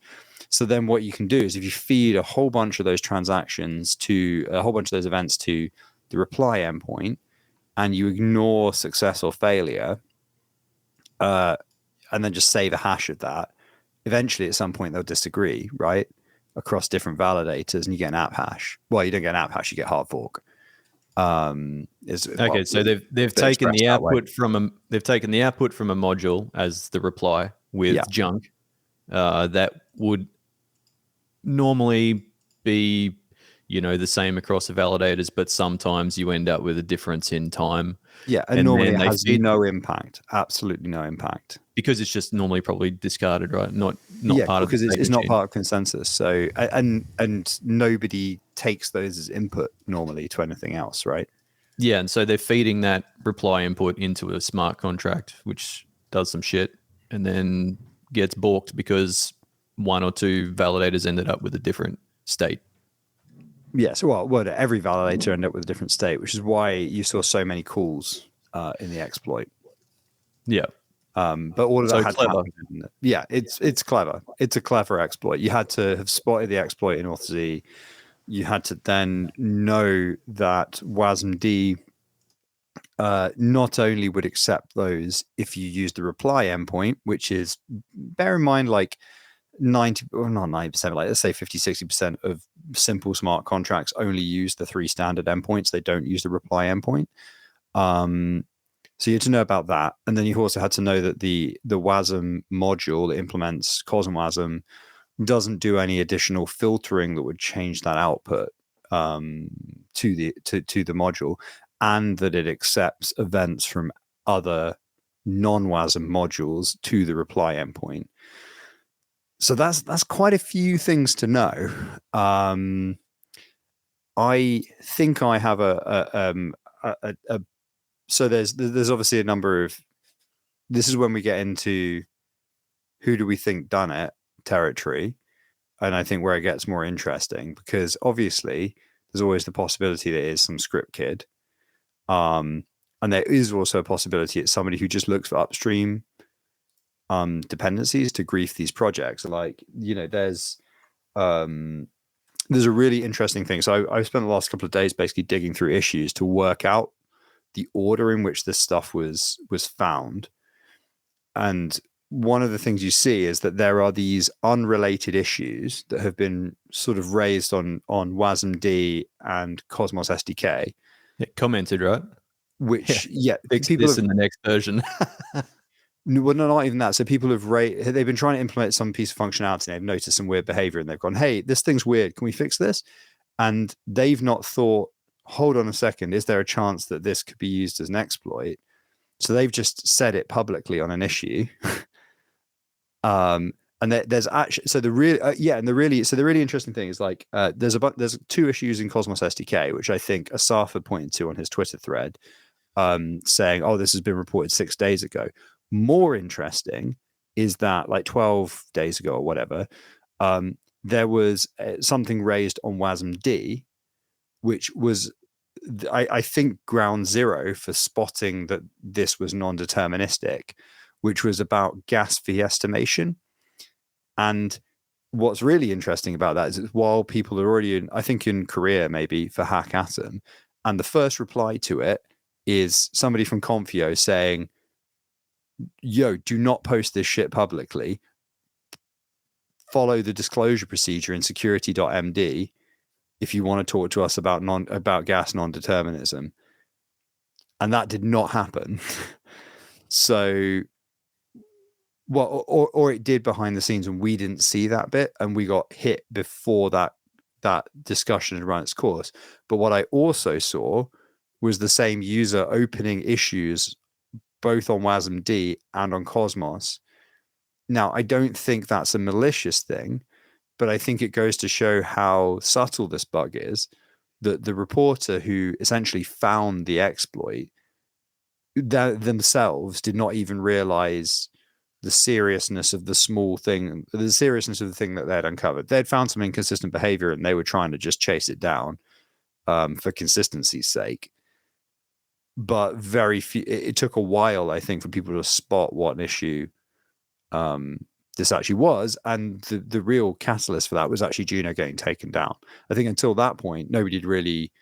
So then what you can do is if you feed a whole bunch of those transactions to a whole bunch of those events to the reply endpoint and you ignore success or failure, and then just say the hash of that, eventually at some point they'll disagree, right? Across different validators, and you get an app hash. Well, you don't get an app hash, you get hard fork. Okay, so they've taken the output from a module as the reply with junk. That would normally be, the same across the validators, but sometimes you end up with a difference in time. Yeah, and normally it has no impact, absolutely no impact, because it's just normally probably discarded, right? Not part of because it's not part of consensus. So and nobody takes those as input normally to anything else, right? Yeah, and so they're feeding that reply input into a smart contract, which does some shit, and then gets balked because one or two validators ended up with a different state. Yes, well, every validator ended up with a different state, which is why you saw so many calls in the exploit. Yeah. But all of that had clever. Yeah, it's clever. It's a clever exploit. You had to have spotted the exploit in auth-z. You had to then know that WASM-D not only would accept those if you use the reply endpoint, which is, bear in mind, like 90, or not 90%, like let's say 50-60% of simple smart contracts only use the 3 standard endpoints. They don't use the reply endpoint. So you had to know about that. And then you also had to know that the WASM module that implements CosmWASM doesn't do any additional filtering that would change that output to the module, and that it accepts events from other non-WASM modules to the reply endpoint. So that's quite a few things to know. I think I have so there's obviously a number of, this is when we get into who do we think done it territory, and I think where it gets more interesting, because obviously there's always the possibility that it is some script kid, and there is also a possibility it's somebody who just looks for upstream dependencies to grief these projects. Like, there's a really interesting thing. So I spent the last couple of days basically digging through issues to work out the order in which this stuff was found. And one of the things you see is that there are these unrelated issues that have been sort of raised on WASM-D and Cosmos SDK. It commented, right? Which, fix this in the next version. Well, no, not even that. So people they've been trying to implement some piece of functionality. They've noticed some weird behavior and they've gone, hey, this thing's weird. Can we fix this? And they've not thought, hold on a second, is there a chance that this could be used as an exploit? So they've just said it publicly on an issue. And there's actually, so the really interesting thing is, like, there's 2 issues in Cosmos SDK, which I think Asaf had pointed to on his Twitter thread, saying, oh, this has been reported 6 days ago. More interesting is that, like, 12 days ago or whatever, there was something raised on WASM-D, which was, I think, ground zero for spotting that this was non-deterministic, which was about gas fee estimation. And what's really interesting about that is while people are already in Korea maybe for Hack Atom, and the first reply to it is somebody from Confio saying, yo, do not post this shit publicly. Follow the disclosure procedure in security.md if you want to talk to us about gas non-determinism. And that did not happen. So, well, or it did behind the scenes and we didn't see that bit, and we got hit before that discussion had run its course. But what I also saw was the same user opening issues both on WASM-D and on Cosmos. Now, I don't think that's a malicious thing, but I think it goes to show how subtle this bug is, that the reporter who essentially found the exploit themselves did not even realize the seriousness of the thing that they'd uncovered. They'd found some inconsistent behavior and they were trying to just chase it down for consistency's sake. But very few, it took a while, I think, for people to spot what an issue this actually was. And the real catalyst for that was actually Juno getting taken down. I think until that point, nobody had really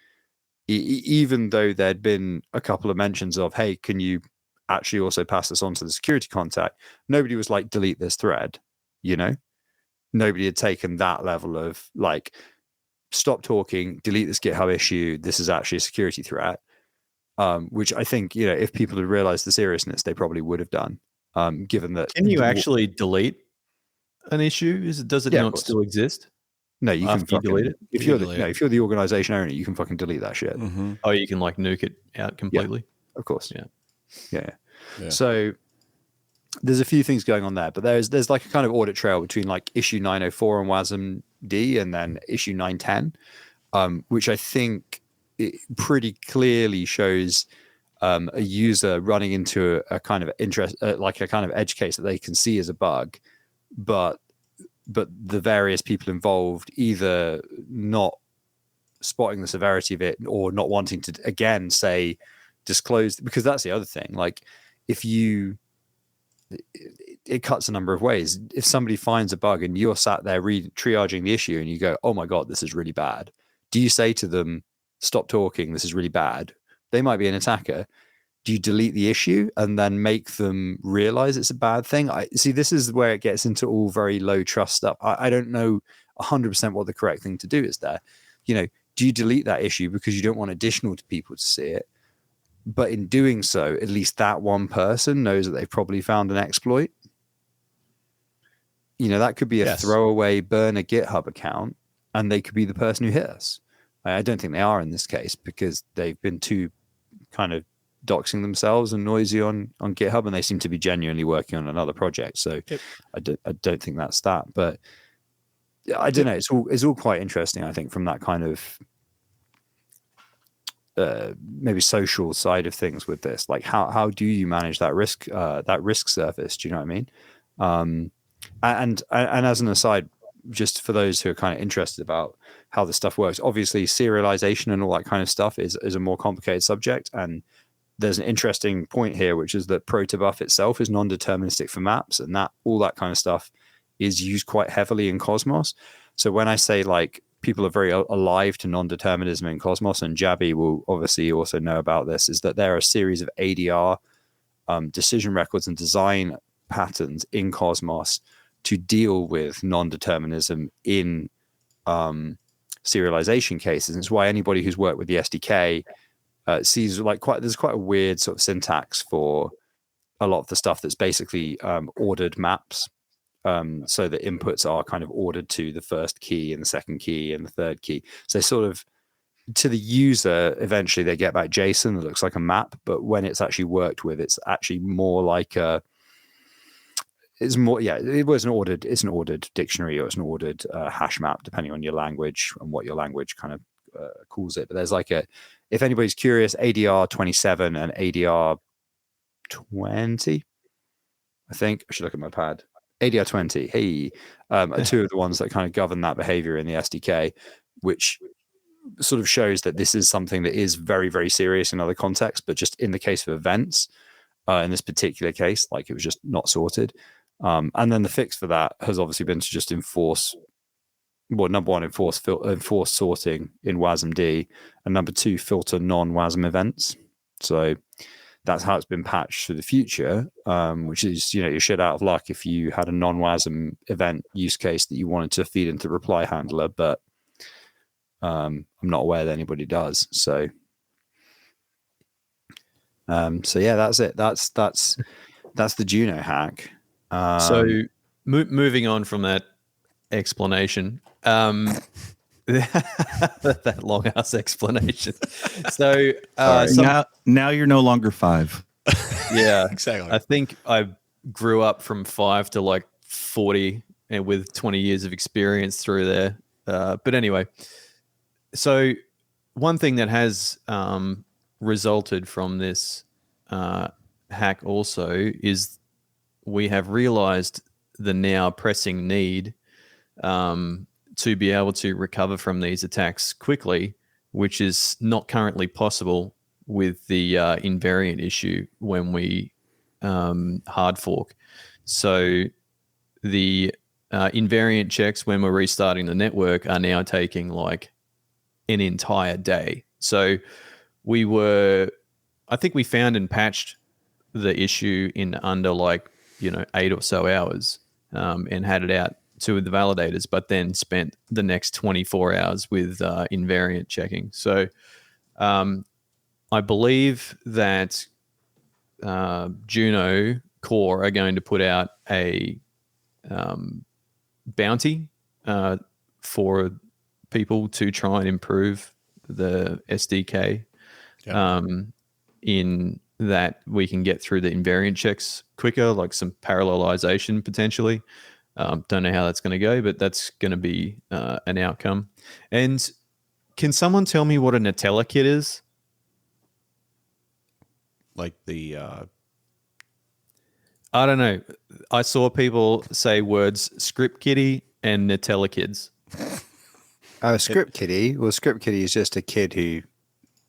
even though there'd been a couple of mentions of, hey, can you actually also pass this on to the security contact? Nobody was like, delete this thread, you know? Nobody had taken that level of like, stop talking, delete this GitHub issue. This is actually a security threat. Which I think, you know, if people had realized the seriousness, they probably would have done. Given that, Can you actually delete an issue? Does it Yeah, of not course. still exist? No, you can After you delete it? If you're if you're the organization owner, you can fucking delete that shit. Mm-hmm. Oh, you can like nuke it out completely. Of course. Yeah. So there's a few things going on there, but there's like a kind of audit trail between like issue 904 on WASM-D and then issue 910, which I think it pretty clearly shows a user running into a kind of interest, like a kind of edge case that they can see as a bug, but the various people involved either not spotting the severity of it or not wanting to again say disclose, because that's the other thing. Like if you, it cuts a number of ways. If somebody finds a bug and you're sat there triaging the issue and you go, oh my God, this is really bad. Do you say to them, stop talking, this is really bad? They might be an attacker. Do you delete the issue and then make them realize it's a bad thing? I see, this is where it gets into all very low trust stuff. I don't know 100% what the correct thing to do is there. You know, do you delete that issue because you don't want additional people to see it? But in doing so, at least that one person knows that they've probably found an exploit. You know, that could be a throwaway burner GitHub account, and they could be the person who hit us. I don't think they are in this case because they've been too kind of doxing themselves and noisy on GitHub, and they seem to be genuinely working on another project. So I don't think that's that. But I don't know. It's all quite interesting, I think, from that kind of maybe social side of things with this. Like how do you manage that risk surface? Do you know what I mean? And as an aside, just for those who are kind of interested about how this stuff works, obviously serialization and all that kind of stuff is a more complicated subject. And there's an interesting point here, which is that protobuf itself is non-deterministic for maps, and that all that kind of stuff is used quite heavily in Cosmos. So when I say like people are very alive to non-determinism in Cosmos, and Jabby will obviously also know about this, is that there are a series of ADR decision records and design patterns in Cosmos to deal with non-determinism in serialization cases. And it's why anybody who's worked with the SDK sees like there's quite a weird sort of syntax for a lot of the stuff that's basically ordered maps. So the inputs are kind of ordered to the first key and the second key and the third key. So sort of to the user, eventually they get back JSON that looks like a map, but when it's actually worked with, it's actually more like it's an ordered dictionary, or it's an ordered hash map, depending on your language and what your language kind of calls it. But there's like if anybody's curious, ADR 27 and ADR 20, I think I should look at my pad. ADR 20, hey, are two of the ones that kind of govern that behavior in the SDK, which sort of shows that this is something that is very, very serious in other contexts, but just in the case of events, in this particular case, like it was just not sorted. And then the fix for that has obviously been to just enforce, well, number one, enforce sorting in WASM-D, and number two, filter non-WASM events. So that's how it's been patched for the future, which is, you know, you're shit out of luck if you had a non-WASM event use case that you wanted to feed into the reply handler, but I'm not aware that anybody does. So yeah, that's it. That's the Juno hack. So moving on from that explanation, that long ass explanation. So now you're no longer 5. Yeah, Exactly. I think I grew up from 5 to like 40, and with 20 years of experience through there. But anyway, so one thing that has resulted from this hack also is we have realized the now pressing need to be able to recover from these attacks quickly, which is not currently possible with the invariant issue when we hard fork. So the invariant checks when we're restarting the network are now taking like an entire day. So I think we found and patched the issue in under 8 or so hours, and had it out to the validators, but then spent the next 24 hours with invariant checking. So I believe that Juno Core are going to put out a bounty for people to try and improve the SDK, in that we can get through the invariant checks quicker, like some parallelization potentially. Don't know how that's going to go, but that's going to be an outcome. And can someone tell me what a Nutella kit is? Like the I don't know. I saw people say words script kitty and Nutella kids. Script kiddie. Well, script kiddie is just a kid who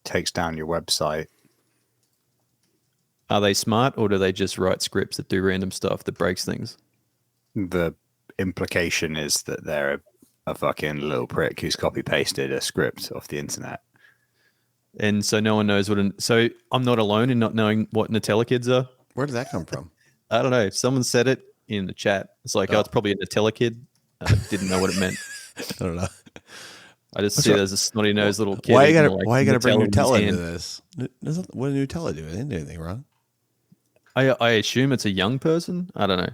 takes down your website. Are they smart, or do they just write scripts that do random stuff that breaks things? The implication is that they're a fucking little prick who's copy pasted a script off the internet. And so no one knows so I'm not alone in not knowing what Nutella kids are. where did that come from? I don't know. Someone said it in the chat. It's like, oh, it's probably a Nutella kid. I didn't know what it meant. I don't know. I just see there's a snotty nosed little kid. Why you eating, gotta bring Nutella in his into this? What did Nutella do? They didn't do anything wrong. I assume it's a young person. I don't know.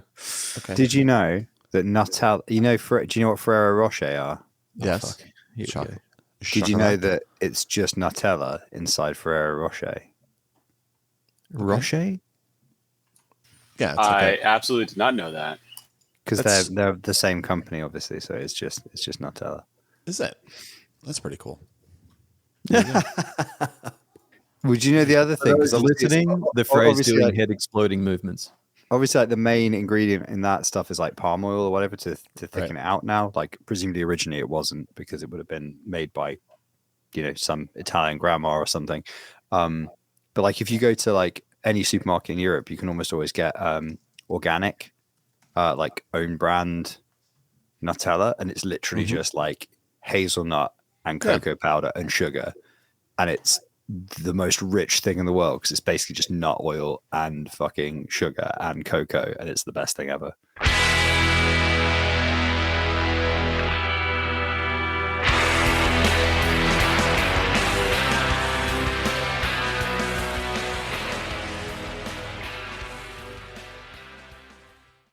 Okay. Did you know that Nutella? Do you know what Ferrero Rocher are? Yes. Here we Chocolate. go. Did you know that it's just Nutella inside Ferrero Rocher? Rocher? Yeah, it's I okay. absolutely did not know that. Because That's- they're the same company, obviously. So it's just Nutella. Is it? That's pretty cool. Would you know the other thing? Those listening, the phrase obviously, doing like- head exploding movements. Obviously, like the main ingredient in that stuff is like palm oil or whatever to thicken it out now. Like presumably originally it wasn't, because it would have been made by, some Italian grandma or something. But like if you go to like any supermarket in Europe, you can almost always get organic, like own brand Nutella, and it's literally just like hazelnut and cocoa powder and sugar, and it's the most rich thing in the world because it's basically just nut oil and fucking sugar and cocoa, and it's the best thing ever.